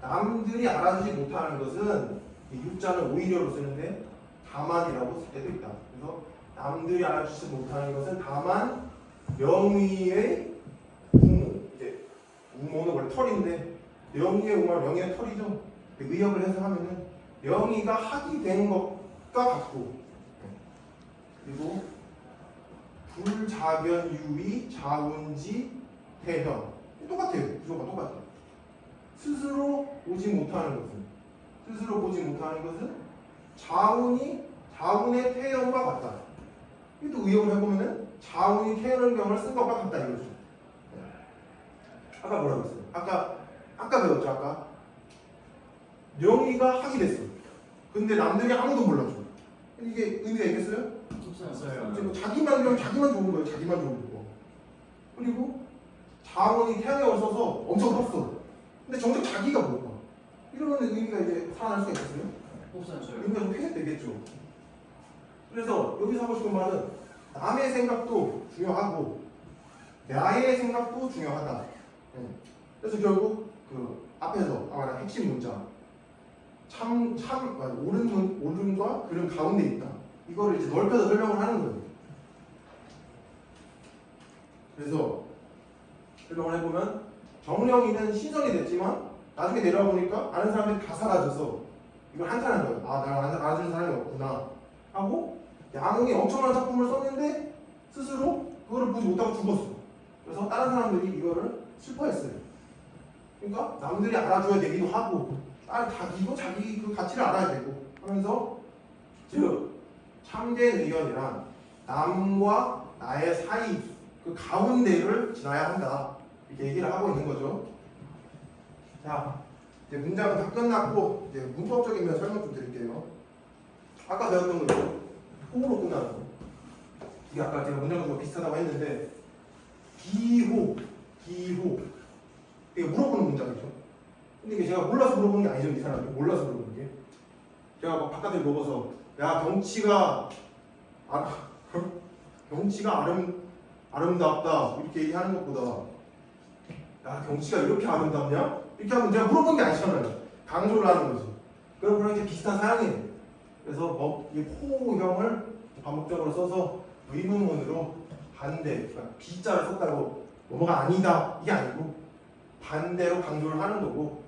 남들이 알아주지 못하는 것은 육자는 오히려로 쓰는데 다만이라고 쓸 때도 있다. 그래서 남들이 알아주지 못하는 것은 다만 명의의 우모 이제 우모는 원래 털인데 명의의 우모는 명의의 털이죠. 의역을 해서 하면은 명의가 하기 된 것과 같고 그리고 불자견 유의 자운지 태현 똑같아요. 구조가 똑같아요. 스스로 오지 못하는 것은 스스로 보지 못하는 것은 자운의 태연과 같다. 이게 또 의역을 해보면은 자운이 태연경을 쓴 것과 같다 이거죠. 네. 아까 뭐라고 했어요? 아까 배웠죠. 아까 명의가 하게 됐어. 근데 남들이 아무도 몰라줘. 이게 의미가 있겠어요?
없어요.
이제 뭐 자기만 좋은 거예요. 자기만 좋은 거. 그리고 자원이 태양경을 써서 엄청 컸어. 근데 정작 자기가 못 봐. 이러면 의미가 이제 살아날 수가 있겠어요?
없어요.
의미가 좀 폐쇄되겠죠. 그래서 여기서 하고 싶은 말은 남의 생각도 중요하고 나의 생각도 중요하다. 네. 그래서 결국 그 앞에서 말한 핵심 문자 옳음과 그름 가운데 있다. 이거를 이제 넓혀서 설명을 하는 거예요. 그래서 설명을 해보면 정령이는 신선이 됐지만 나중에 내려와 보니까 아는 사람들이 다 사라져서 이걸 한탄한 거예요. 아, 나를 알아주는 사람이 없구나 하고 양웅이 엄청난 작품을 썼는데 스스로 그거를 보지 못하고 죽었어. 그래서 다른 사람들이 이거를 슬퍼했어요. 그러니까 남들이 알아줘야 되기도 하고 자기도 자기 그 가치를 알아야 되고 하면서 즉 참된 의견이란 남과 나의 사이 그 가운데를 지나야 한다 이렇게 얘기를 하고 있는 거죠. 자 이제 문장은 다 끝났고 이제 문법적인 면 설명 좀 드릴게요. 아까 배웠던 거죠. 호로 끝나는 거. 이게 아까 제가 문장과 비슷하다고 했는데 기호 이게 물어보는 문장이죠. 근데 이게 제가 몰라서 물어보는 게 아니죠. 이 사람이 몰라서 물어보는 게 제가 막 바깥에 먹어서 야 경치가 아름답다 이렇게 얘기하는 것보다 야 경치가 이렇게 아름답냐? 이렇게 하면 제가 물어본 게 아니잖아요. 강조를 하는 거지. 그럼 그런 게 비슷한 사양이에요. 그래서 이 호형을 반복적으로 써서 의문문으로 반대, 그러니까 비자를 썼다고 뭐가 아니다 이게 아니고 반대로 강조를 하는 거고.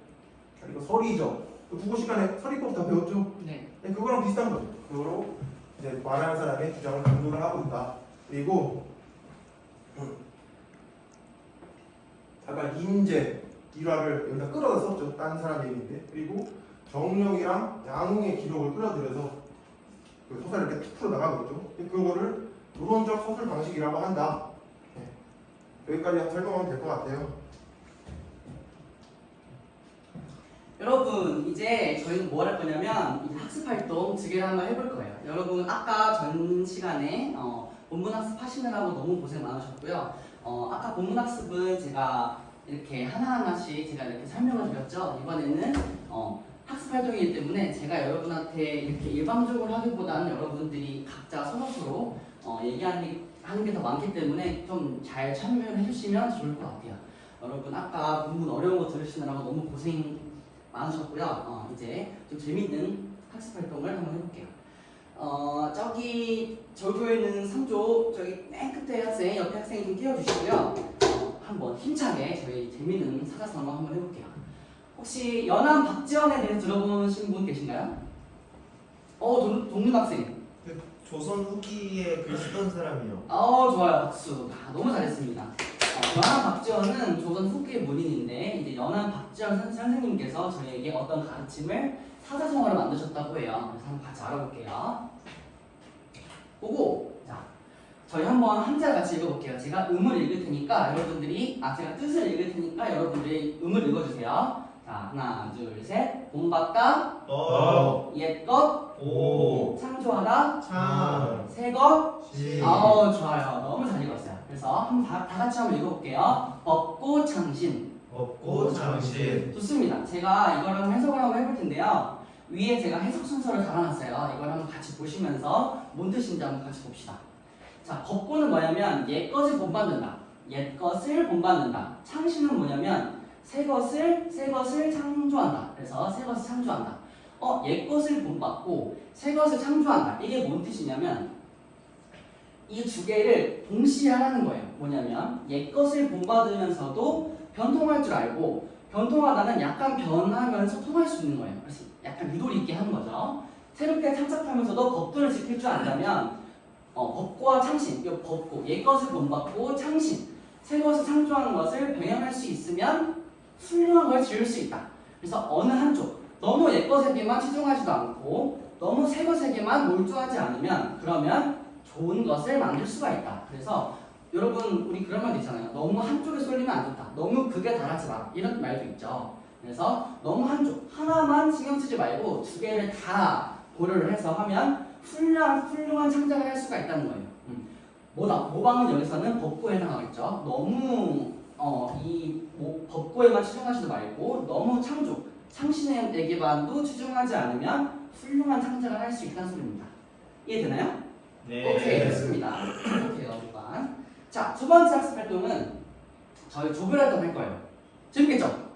그리고 서리죠. 국어 시간에 서리법 다 배웠죠?
네.
네, 그거랑 비슷한 거죠. 그거로 이제 말하는 사람의 주장을 강조를 하고 있다. 그리고 아까 인재 일화를 여기다 끌어다 썼죠. 다른 사람 얘기인데. 그리고 정령이랑 양웅의 기록을 끌어들여서 그 소설을 이렇게 툭 풀어 나가고 있죠. 그거를 이론적 서술 방식이라고 한다. 네. 여기까지 설명하면 될 것 같아요.
여러분 이제 저희는 뭘 할 거냐면 이 학습 활동 두 개를 한번 해볼 거예요. 여러분 아까 전 시간에 본문 학습 하시느라고 너무 고생 많으셨고요. 아까 본문 학습은 제가 이렇게 하나하나씩 제가 이렇게 설명을 드렸죠. 이번에는 학습 활동이기 때문에 제가 여러분한테 이렇게 일방적으로 하기보다는 여러분들이 각자 서로서로 얘기하는 게 더 많기 때문에 좀 잘 참여를 해주시면 좋을 것 같아요. 여러분 아까 본문 어려운 거 들으시느라고 너무 고생 많으셨고요. 이제 좀 재밌는 학습 활동을 한번 해볼게요. 저기 교회는 3조 저기 맨 끝에 학생 옆에 학생이 좀 끼워주시고요. 한번 힘차게 저희 재밌는 사자성어 한번 해볼게요. 혹시 연암 박지원에 대해서 들어보신 분 계신가요? 동문 학생.
조선 후기에 글 쓰던 사람이요.
좋아요. 박수. 너무 잘했습니다. 연암 박지원은 조선 후기의 문인인데 이제 연암 박지원 선생님께서 저희에게 어떤 가르침을 사자성어로 만드셨다고 해요. 그래서 한번 같이 알아볼게요. 보고 자 저희 한번 한자 같이 읽어볼게요. 제가 음을 읽을 테니까 여러분들이 제가 뜻을 읽을 테니까 여러분들이 음을 읽어주세요. 자 하나 둘 셋. 본받다 옛것
오
창조하다
참
새것
시
좋아요. 너무 잘 읽었어요. 그래서 다 같이 한번 읽어볼게요. 업고 창신.
없고 장신
좋습니다. 제가 이걸 한번 해석을 한번 해볼 텐데요. 위에 제가 해석 순서를 달아놨어요. 이걸 한번 같이 보시면서 뭔 뜻인지 한번 같이 봅시다. 자, 법고는 뭐냐면 옛것을 본받는다. 옛것을 본받는다. 창신은 뭐냐면 새 것을 창조한다. 그래서 새 것을 창조한다. 옛것을 본받고 새 것을 창조한다. 이게 뭔 뜻이냐면 이 두 개를 동시에 하라는 거예요. 뭐냐면 옛것을 본받으면서도 변통할 줄 알고 변통하다는 약간 변하면서 통할 수 있는 거예요. 그래서 약간 유도리 있게 하는 거죠. 새롭게 창작하면서도 법도를 지킬 줄 안다면 법과 창신, 법고 옛것을 본받고 창신, 새 것을 창조하는 것을 병행할 수 있으면 훌륭한 걸 지을 수 있다. 그래서 어느 한쪽 너무 옛것에게만 치중하지도 않고 너무 새것에게만 몰두하지 않으면 그러면 좋은 것을 만들 수가 있다. 그래서 여러분 우리 그런 말도 있잖아요. 너무 한쪽에 쏠리면 안 좋다. 너무 극에 달하지 마라. 이런 말도 있죠. 그래서 너무 한쪽 하나만 신경 쓰지 말고 두 개를 다 고려를 해서 하면 훌륭한 창작을 할 수가 있다는 거예요. 모방은 여기서는 법고에 해당하겠죠. 너무 법고에만 치중하지도 말고 너무 창신에게만도 치중하지 않으면 훌륭한 창작을 할 수 있다는 소리입니다. 이해되나요?
네.
오케이, 됐습니다. 오케이, 여러분. 자, 두 번째 학습 활동은 저희 조별 활동 할 거예요. 재밌겠죠?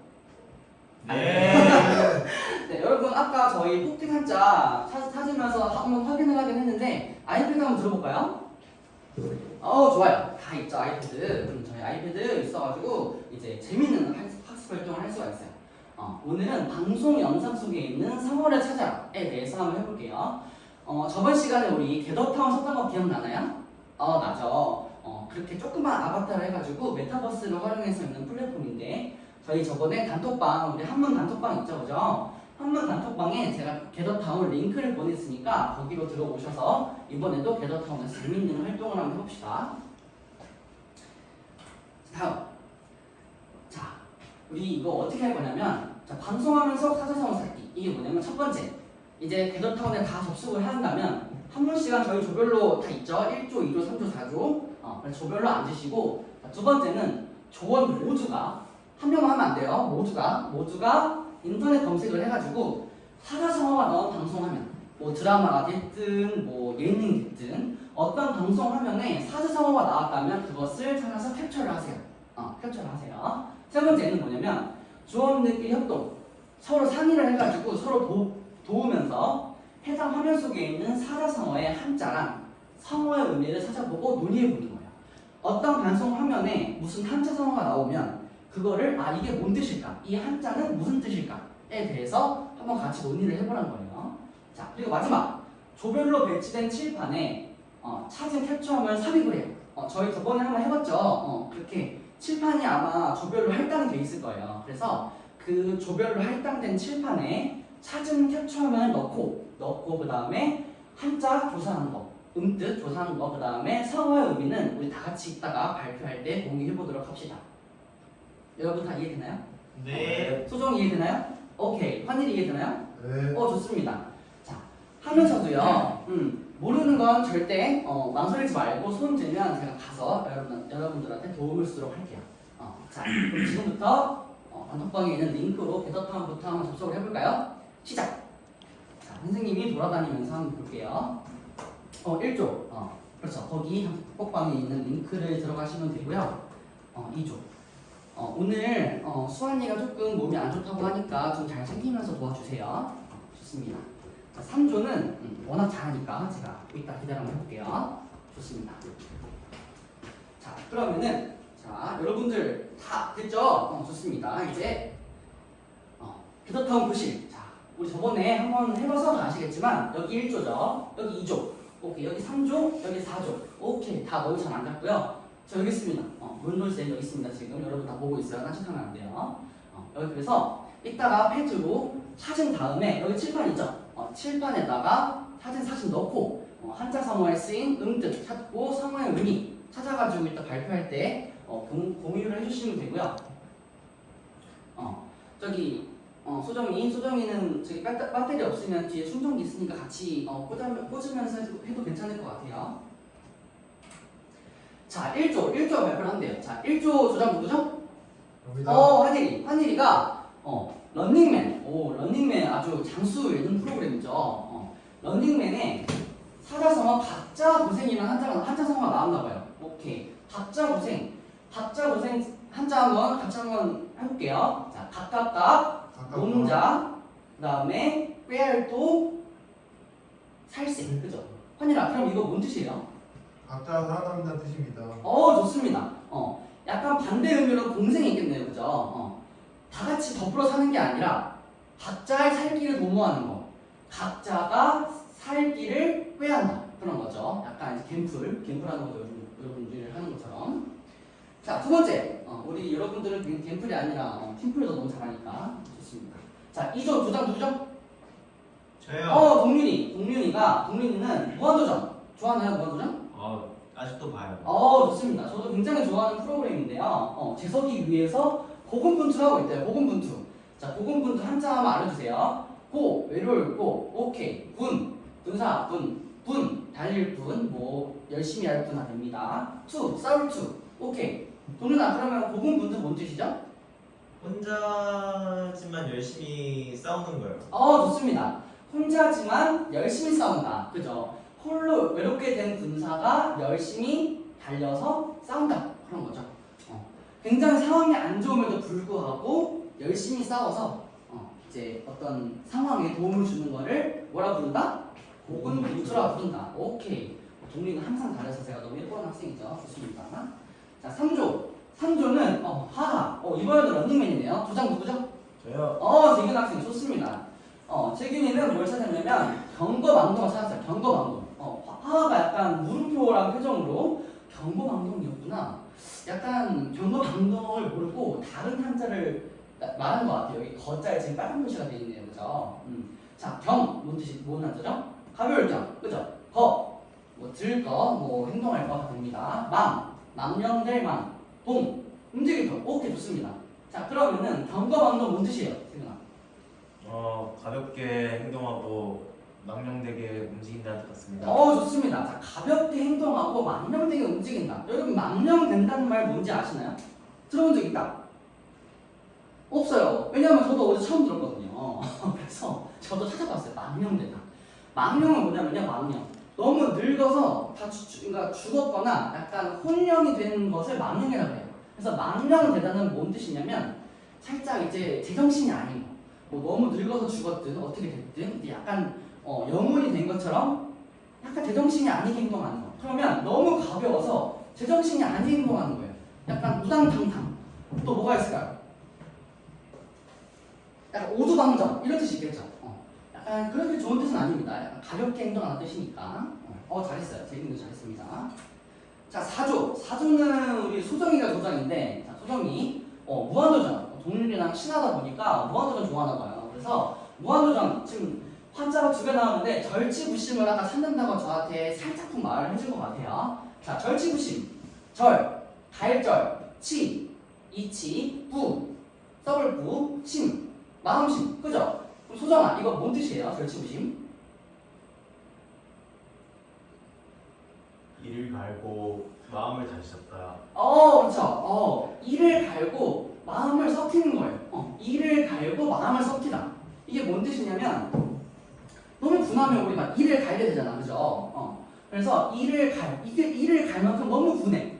네, 여러분 아까 저희 폭팅 한자 찾으면서 한번 확인을 하긴 했는데 아이패드 한번 들어볼까요? 좋아요. 다 있죠, 아이패드. 저희 아이패드 있어가지고 이제 재밌는 학습 활동을 할 수가 있어요. 오늘은 방송 영상 속에 있는 상어를 찾아라에 대해서 한번 해볼게요. 저번 시간에 우리 겟업타운 썼던 거 기억나나요? 나죠. 그렇게 조그만 아바타를 해가지고 메타버스를 활용해서 있는 플랫폼인데 저희 저번에 단톡방, 우리 한문 단톡방 있죠, 그죠? 한문 단톡방에 제가 겟업타운 링크를 보냈으니까 거기로 들어오셔서 이번에도 겟업타운에서 재밌는 활동을 한번 해봅시다. 다음. 자, 우리 이거 어떻게 할 거냐면, 자, 방송하면서 사자성어 찾기. 이게 뭐냐면 첫 번째, 이제 겟업타운에 다 접속을 한다면 한 분씩은 저희 조별로 다 있죠. 1조, 2조, 3조, 4조. 그래서 조별로 앉으시고, 자, 두 번째는 조원 모두가 한 명만 하면 안 돼요. 모두가 인터넷 검색을 해가지고 사자성어가 나온 방송화면, 뭐 드라마가 됐든 뭐 예능이 됐든 어떤 방송 화면에 사자성어가 나왔다면 그것을 찾아서 캡처를 하세요. 캡처를 하세요. 세 번째는 뭐냐면 조원들끼리 협동, 서로 상의를 해가지고 서로 도우면서 해당 화면 속에 있는 사자성어의 한자랑 성어의 의미를 찾아보고 논의해보는 거예요. 어떤 방송 화면에 무슨 한자성어가 나오면 그거를 이게 뭔 뜻일까? 이 한자는 무슨 뜻일까?에 대해서 한번 같이 논의를 해보라는 거예요. 자, 그리고 마지막 조별로 배치된 칠판에 찾은 캡처하면 삽입을 해요. 저희 저번에 한번 해봤죠. 그렇게 칠판이 아마 조별로 할당이 돼 있을 거예요. 그래서 그 조별로 할당된 칠판에 찾은 캡처하면 넣고 그 다음에 한자 조사하는 거, 음뜻 조사하는 거, 그 다음에 성어의 의미는 우리 다 같이 이따가 발표할 때 공유해보도록 합시다. 여러분 다 이해되나요?
네.
소정 이해되나요? 오케이. 환일 이해되나요?
네.
좋습니다. 자, 하면서도요. 모르는 건 절대 망설이지 말고 손 들면 제가 가서 여러분들한테 도움을 주도록 할게요. 자, 그럼 지금부터 단톡방에 있는 링크로 겟업타운부터 한번 접속을 해볼까요? 시작! 자, 선생님이 돌아다니면서 한번 볼게요. 1조. 그렇죠. 거기 단톡방에 있는 링크를 들어가시면 되고요. 2조. 오늘 수환이가 조금 몸이 안 좋다고 하니까 좀 잘 챙기면서 도와주세요. 좋습니다. 자, 3조는 워낙 잘하니까 제가 이따 기다려 한번 해볼게요. 좋습니다. 자, 그러면은 여러분들 다 됐죠? 좋습니다. 이제 겟업타운 교실. 자, 우리 저번에 한번 해봐서 아시겠지만 여기 1조죠. 여기 2조. 오케이. 여기 3조, 여기 4조. 오케이. 다 너무 잘 앉았고요. 저 여기 있습니다. 문돌쌤 여기 있습니다. 지금 여러분 다 보고 있어요. 딴짓하면 안 돼요. 여기 그래서 이따가 패드로 찾은 다음에 여기 칠판 있죠? 칠판에다가 찾은 사진 넣고 한자 성어에 쓰인 음뜻 찾고 성어의 의미 찾아가지고 이따 발표할 때 공유를 해주시면 되고요. 저기 소정이는 저기 배터리 없으면 뒤에 충전기 있으니까 같이 꽂으면서 해도 괜찮을 것 같아요. 자, 1조 발표를 한대요. 자, 1조 조장 누구죠? 환일이가 런닝맨. 런닝맨 아주 장수 예능 프로그램이죠. 런닝맨에 사자성어 각자 고생이라는 한자성어가 나왔나봐요. 오케이. 각자 고생 한자 한번 같이 한번 해볼게요. 자, 가깝다, 농자, 그 다음에 꾀알도, 살생. 그죠? 환일아, 그럼 이거 뭔 뜻이에요?
각자 살아남는다는 뜻입니다.
좋습니다. 약간 반대 의미로 공생이 있겠네요. 그죠? 다 같이 더불어 사는 게 아니라 각자의 살기를 도모하는 거. 각자가 살기를 꾀한다. 그런 거죠. 약간 이제 갬플하는 거죠. 여러분들이 하는 것처럼. 자, 두 번째. 우리 여러분들은 갬플이 아니라 팀플도 너무 잘하니까 좋습니다. 자, 2조 2장 누구죠?
저요.
동윤이는 무한도전 좋아하나요? 무한도전?
아직도 봐요.
좋습니다. 저도 굉장히 좋아하는 프로그램인데요. 재석이 위해서 고군분투하고 있대요. 고군분투. 자, 고군분투 한자 한번 알려주세요. 고, 외로울 고, 오케이, 분, 분사, 분, 달릴 분, 뭐 열심히 할 분 다 됩니다. 투, 싸울 투, 오케이. 동윤아, 그러면 고군분투 뭔 뜻이죠?
혼자지만 열심히 싸우는 거예요.
좋습니다. 혼자지만 열심히 싸운다. 그죠? 홀로 외롭게 된 군사가 열심히 달려서 싸운다. 그런 거죠. 굉장히 상황이 안 좋음에도 불구하고 열심히 싸워서 이제 어떤 상황에 도움을 주는 거를 뭐라 부른다? 고군분투라 부른다. 오케이. 동리는 항상 잘해서 제가 너무 예쁜 학생이죠. 좋습니다. 자, 3조는 하하. 이번에도 런닝맨이네요. 조장 누구죠?
저요.
재균 학생 좋습니다. 재균이는 뭘 찾았냐면 경거망동을 찾았어요. 경거망동. 하하가 약간 물음표랑 표정으로 경거망동이었구나. 약간 경거망동을 모르고 다른 한자를 말한 것 같아요. 여기 거자에 지금 빨간 글씨가 되어 있네요. 그죠? 자, 뭔 한자죠? 가벼울 경. 그죠? 뭐 들 거, 뭐 행동할 거가 됩니다. 망령될 망. 움직일 거. 오케이, 좋습니다. 자, 그러면은 경거망동 뭔 뜻이에요? 재균아.
가볍게 행동하고 망령되게 움직인다는 뜻 같습니다.
좋습니다. 자, 가볍게 행동하고 망령되게 움직인다. 여러분, 망령된다는 말 뭔지 아시나요? 들어본 적 있다? 없어요. 왜냐면 저도 어제 처음 들었거든요. 그래서 저도 찾아봤어요. 망령되다. 망령은 뭐냐면요, 망령. 너무 늙어서 다 그러니까 죽었거나 약간 혼령이 되는 것을 망령이라고 해요. 그래서 망령되다는 뭔 뜻이냐면 살짝 이제 제정신이 아닌 거. 뭐 너무 늙어서 죽었든 어떻게 됐든 약간 영혼이 된 것처럼 약간 제정신이 아니게 행동하는 거. 그러면 너무 가벼워서 제정신이 아니게 행동하는 거예요. 약간 우당탕탕. 또 뭐가 있을까요? 약간 오두방정 이런 뜻이 있겠죠. 약간 그렇게 좋은 뜻은 아닙니다. 약간 가볍게 행동하는 뜻이니까. 잘했어요. 재균도 잘했습니다. 자, 4조는 우리 소정이가 조장인데, 자, 소정이 무한도전. 동률이랑 친하다 보니까 무한도전 좋아하나 봐요. 그래서 무한도전 지금 한자가 2개 나오는데 절치부심을 아까 찾는다고 저한테 살짝쿵 말을 해준 것 같아요. 자, 절치부심. 절, 달절, 치, 이치, 부, 써블부, 심, 마음심. 그죠? 그럼 소정아, 이거 뭔 뜻이에요? 절치부심?
이를 갈고 마음을 다지셨다.
그렇죠. 이를 갈고 마음을 섞이는 거예요. 이를 갈고 마음을 섞이다. 이게 뭔 뜻이냐면 너무 분하면 우리 막 이를 갈게 되잖아, 그죠? 그래서 이를 갈 만큼 너무 분해.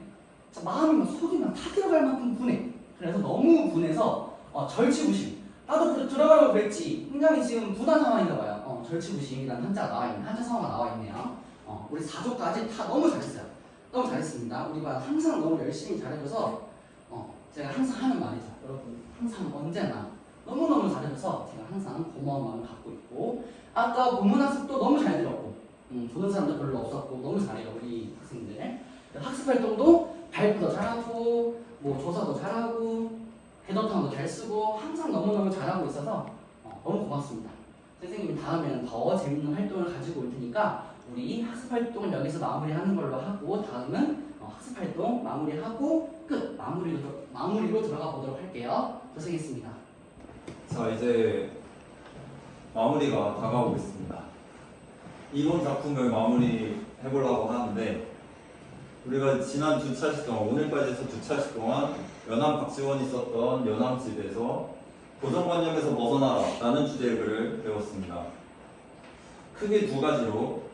마음이 막 속이 막 타들어갈 만큼 분해. 그래서 너무 분해서 절치부심. 나도 들어가려고 그랬지. 굉장히 지금 분한 상황인가 봐요. 절치부심이라는 한자 나와 있네. 한자 상황가 나와 있네요. 우리 4조까지 다 너무 잘했어요. 너무 잘했습니다. 우리가 항상 너무 열심히 잘해줘서 제가 항상 하는 말이죠. 여러분 항상 언제나 너무너무 잘해줘서 제가 항상 고마운 마음을 갖고 있고 아까 본문학습도 너무 잘 들었고 보는 사람도 별로 없었고 너무 잘해요. 우리 학생들. 학습활동도 발표도 잘하고 뭐 조사도 잘하고 개도탕도 잘 쓰고 항상 너무너무 잘하고 있어서 너무 고맙습니다. 선생님이 다음에는 더 재밌는 활동을 가지고 올 테니까 우리 학습활동을 여기서 마무리하는 걸로 하고 다음은 학습활동 마무리하고 끝! 마무리로 들어가 보도록 할게요. 고생했습니다.
자, 이제 마무리가 다가오고 있습니다. 이번 작품을 마무리해보려고 하는데 우리가 지난 2차씩 동안 오늘까지 해서 2차씩 동안 연암 박지원이 썼던 연암집에서 고정관념에서 벗어나라는 주제의 글을 배웠습니다. 크게 2가지로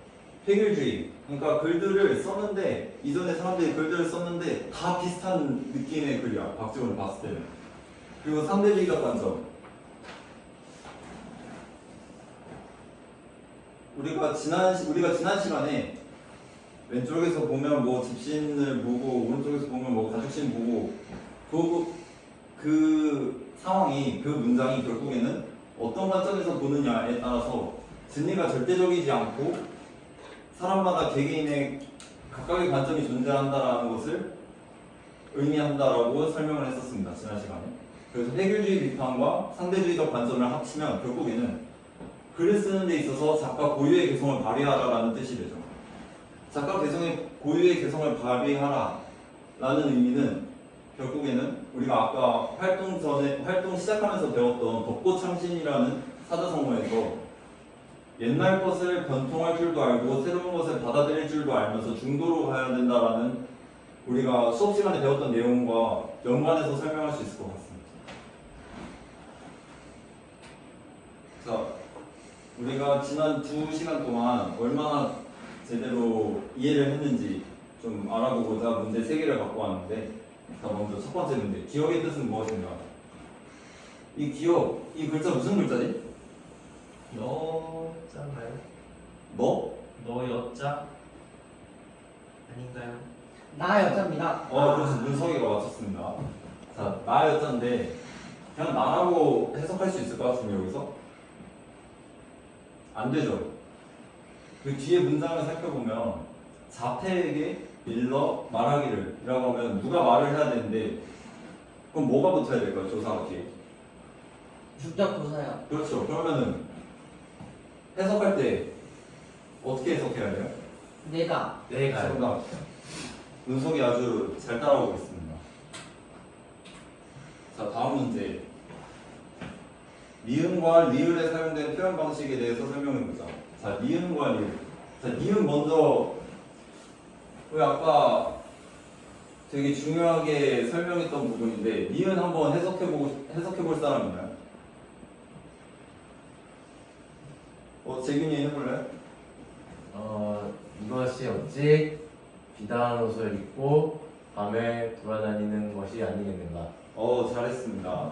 획일주의, 그러니까 글들을 썼는데 이전에 사람들이 글들을 썼는데 다 비슷한 느낌의 글이야, 박지원을 봤을 때는. 그리고 3대 비교 관점. 우리가 지난 시간에 왼쪽에서 보면 뭐 집신을 보고 오른쪽에서 보면 뭐 가죽신 보고 그 상황이 그 문장이 결국에는 어떤 관점에서 보느냐에 따라서 진리가 절대적이지 않고 사람마다 개개인의 각각의 관점이 존재한다라는 것을 의미한다라고 설명을 했었습니다. 지난 시간에. 그래서 해결주의 비판과 상대주의적 관점을 합치면 결국에는 글을 쓰는 데 있어서 작가 고유의 개성을 발휘하라라는 뜻이 되죠. 작가 고유의 개성을 발휘하라 라는 의미는 결국에는 우리가 아까 활동 시작하면서 배웠던 벚꽃창신이라는 사자성어에서 옛날 것을 변통할 줄도 알고 새로운 것을 받아들일 줄도 알면서 중도로 가야 된다라는 우리가 수업 시간에 배웠던 내용과 연관해서 설명할 수 있을 것 같습니다. 자, 우리가 지난 2시간 동안 얼마나 제대로 이해를 했는지 좀 알아보고자 문제 3개를 갖고 왔는데, 자, 먼저 첫 번째 문제. 기억의 뜻은 무엇인가? 이 기억, 이 글자 무슨 글자지?
여자인가요?
너?
너 여자? 아닌가요?
나 여자입니다.
그래서 문석이가 맞췄습니다. 자, 나 여자인데 그냥 나라고 해석할 수 있을 것 같습니다. 여기서 안 되죠. 그 뒤에 문장을 살펴보면 자폐에게 일러 말하기를 이라고 하면 누가 말을 해야 되는데 그럼 뭐가 붙어야 될까요? 조사가 뒤에.
주격 부사요.
그렇죠. 그러면은 해석할 때 어떻게 해석해야 돼요?
내가.
정답. 문석이 아주 잘 따라오고 있습니다. 자, 다음 문제. 니은과 리을에 사용된 표현 방식에 대해서 설명해보자. 자, 니은과 리을. 자, 니은 먼저 우리 아까 되게 중요하게 설명했던 부분인데 니은 한번 해석해볼 사람 있나요? 재균이 해볼래?
이것이 어찌 비단한 옷을 입고 밤에 돌아다니는 것이 아니겠는가?
잘했습니다.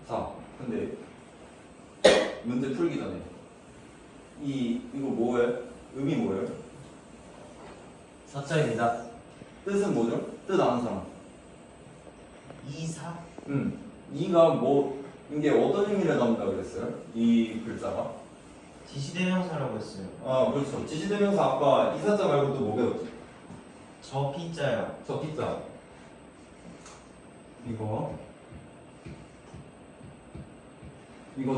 자, 근데 문제 풀기 전에 이거 뭐예요? 의미 뭐예요?
사자입니다.
뜻은 뭐죠? 뜻 아는 사람.
이사?
이가 뭐 이게 어떤 의미를 담는다 그랬어요? 이 글자가?
지시대명사라고 했어요.
그렇죠. 지시대명사 아까 이사자 말고 또 뭐 배웠지?
저 피자요.
저 피자. 이거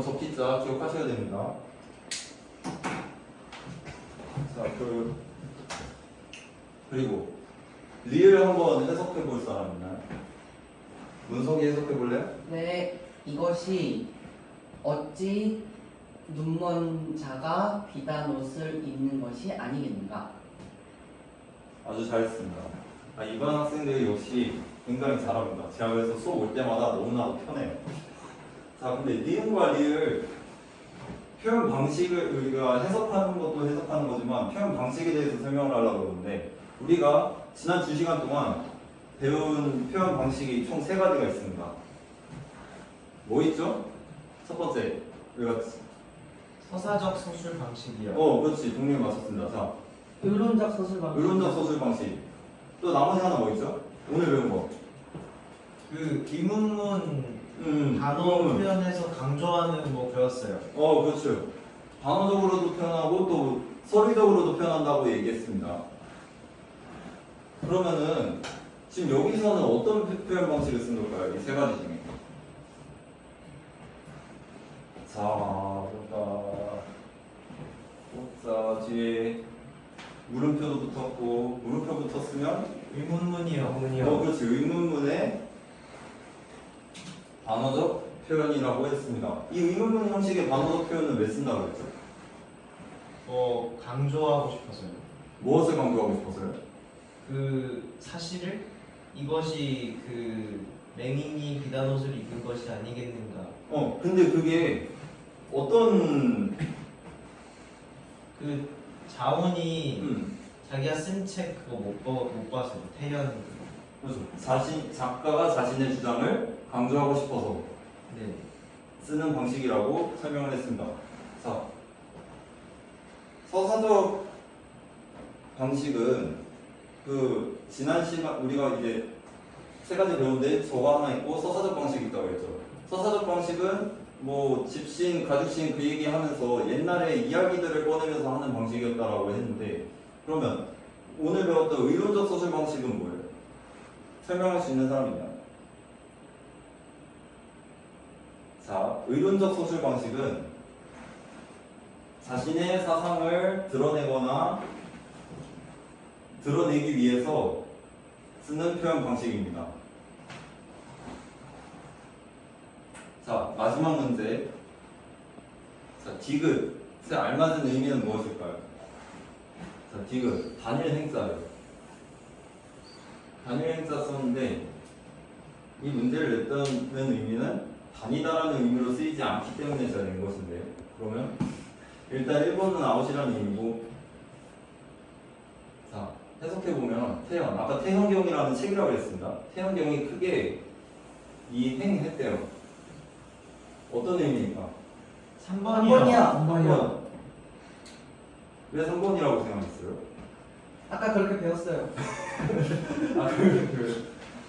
저 피자 기억하셔야 됩니다. 자, 그리고 리을 한번 해석해 볼 사람 있나요? 문석이 해석해 볼래요?
네, 이것이 어찌 눈먼 자가 비단 옷을 입는 것이 아니겠는가?
아주 잘했습니다. 이번 학생들이 역시 굉장히 잘합니다. 제가 그래서 수업 올 때마다 너무나도 편해요. 자, 근데 니은과 리을 표현 방식을 우리가 해석하는 것도 해석하는 거지만 표현 방식에 대해서 설명을 하려고 그러는데 우리가 지난 2시간 동안 배운 표현 방식이 총 3가지가 있습니다. 뭐 있죠? 첫 번째, 우리가
서사적 서술 방식이요.
그렇지. 동료이 맞췄습니다. 자,
의론적 서술 방식.
의론적 서술 방식. 또 나머지 하나 뭐 있죠? 오늘 배운 거.
그 비문문 단어
비문문.
표현해서 강조하는 뭐 배웠어요.
그렇죠. 단어적으로도 표현하고 또 서류적으로도 표현한다고 얘기했습니다. 그러면은 지금 여기서는 어떤 표현 방식을 쓴 걸까요? 이 3가지 중에. 자, 보자. 뒤에 물음표도 붙었고 물음표 붙었으면
의문문이요.
그렇지. 의문문의 단어적 표현이라고 했습니다. 이 의문문 형식의 단어적 표현은 왜 쓴다고 했죠?
강조하고 싶어서요.
무엇을 강조하고 싶어서요?
그 사실을 이것이 그 맹인이 비단 옷을 입은 것이 아니겠는가.
근데 그게 어떤
그 자원이 자기가 쓴 책 그거 못 봤어요. 태연
그렇죠. 작가가 자신의 주장을 강조하고 싶어서
네.
쓰는 방식이라고 설명을 했습니다. 자, 서사적 방식은 그 지난 시간 우리가 이제 3가지 배우는데 저거 하나 있고 서사적 방식이 있다고 했죠. 서사적 방식은 뭐 집신, 가죽신 그 얘기하면서 옛날에 이야기들을 꺼내면서 하는 방식이었다라고 했는데 그러면 오늘 배웠던 의론적 서술 방식은 뭐예요? 설명할 수 있는 사람 있나요? 자, 의론적 서술 방식은 자신의 사상을 드러내거나 드러내기 위해서 쓰는 표현 방식입니다. 자, 마지막 문제. 자, 디귿에 알맞은 의미는 무엇일까요? 자, 디귿, 단일 행사예요. 단일 행사 썼는데 이 문제를 냈다는 의미는 단이다라는 의미로 쓰이지 않기 때문에 제가 낸 것인데, 그러면 일단 1번은 아웃이라는 의미고, 자, 해석해보면 태연, 아까 태현경이라는 책이라고 했습니다. 태현경이 크게 이 행했대요. 어떤 의미입니까?
3번이요.
3번. 왜 3번이라고 생각했어요?
아까 그렇게 배웠어요.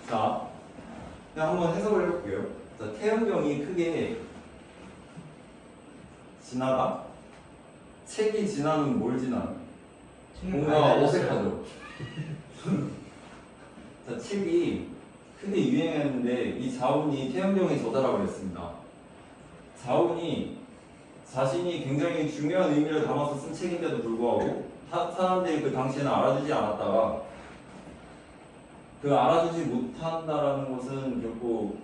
자, 그냥 한번 해석을 해볼게요. 자, 태연경이 크게 지나다? 책이 지나는 뭘 지나는? 뭔가 어색하죠? 자, 책이 크게 유행했는데 이 자훈이 태연경이 저자라고 그랬습니다. 자훈이 자신이 굉장히 중요한 의미를 담아서 쓴 책인데도 불구하고 사람들이 그 당시에는 알아주지 않았다가, 그 알아주지 못한다라는 것은 결국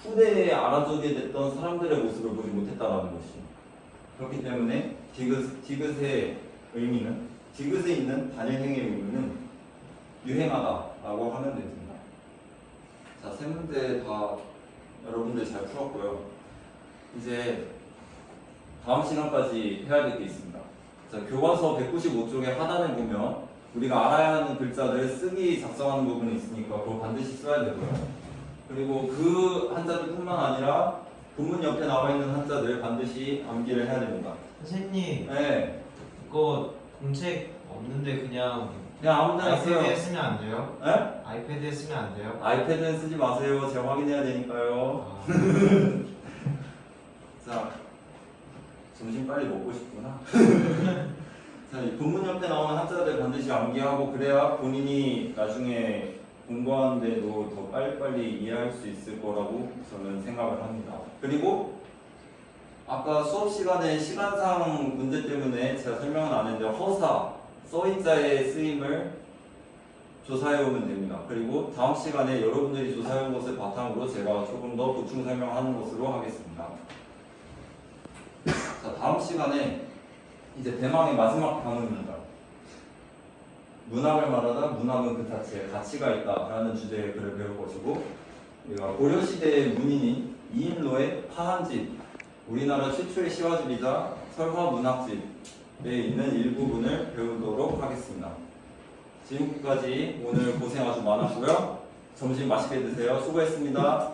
후대에 알아주게 됐던 사람들의 모습을 보지 못했다라는 것이. 그렇기 때문에 디귿의 의미는, 디귿에 있는 단일행의 의미는 유행하다라고 하면 됩니다. 자, 세 문제 다 여러분들 잘 풀었고요. 이제 다음 시간까지 해야 될 게 있습니다. 자, 교과서 195쪽의 하단에 보면 우리가 알아야 하는 글자들 쓰기 작성하는 부분이 있으니까 그거 반드시 써야 되고요. 그리고 그 한자들뿐만 아니라 본문 옆에 나와 있는 한자들 반드시 암기를 해야 됩니다.
선생님,
네,
이거 공책 없는데 그냥
그냥 아무데나
아이패드에
써요.
쓰면 안 돼요?
네?
아이패드에 쓰면 안 돼요?
아이패드는 쓰지 마세요. 제가 확인해야 되니까요.
아,
자, 점심 빨리 먹고 싶구나. 자, 이 본문 옆에 나오는 한자들 반드시 암기하고, 그래야 본인이 나중에 공부하는데도 더 빨리빨리 이해할 수 있을 거라고 저는 생각을 합니다. 그리고 아까 수업 시간에 시간상 문제 때문에 제가 설명은 안 했는데, 허사, 써있자의 쓰임을 조사해오면 됩니다. 그리고 다음 시간에 여러분들이 조사해온 것을 바탕으로 제가 조금 더 보충 설명하는 것으로 하겠습니다. 자, 다음 시간에 이제 대망의 마지막 단어입니다. 문학을 말하다 문학은 그 자체에 가치가 있다라는 주제의 글을 배울 것이고, 우리가 고려시대의 문인인 이인로의 파한집, 우리나라 최초의 시화집이자 설화문학집에 있는 일부분을 배우도록 하겠습니다. 지금까지 오늘 고생 아주 많았고요. 점심 맛있게 드세요. 수고했습니다.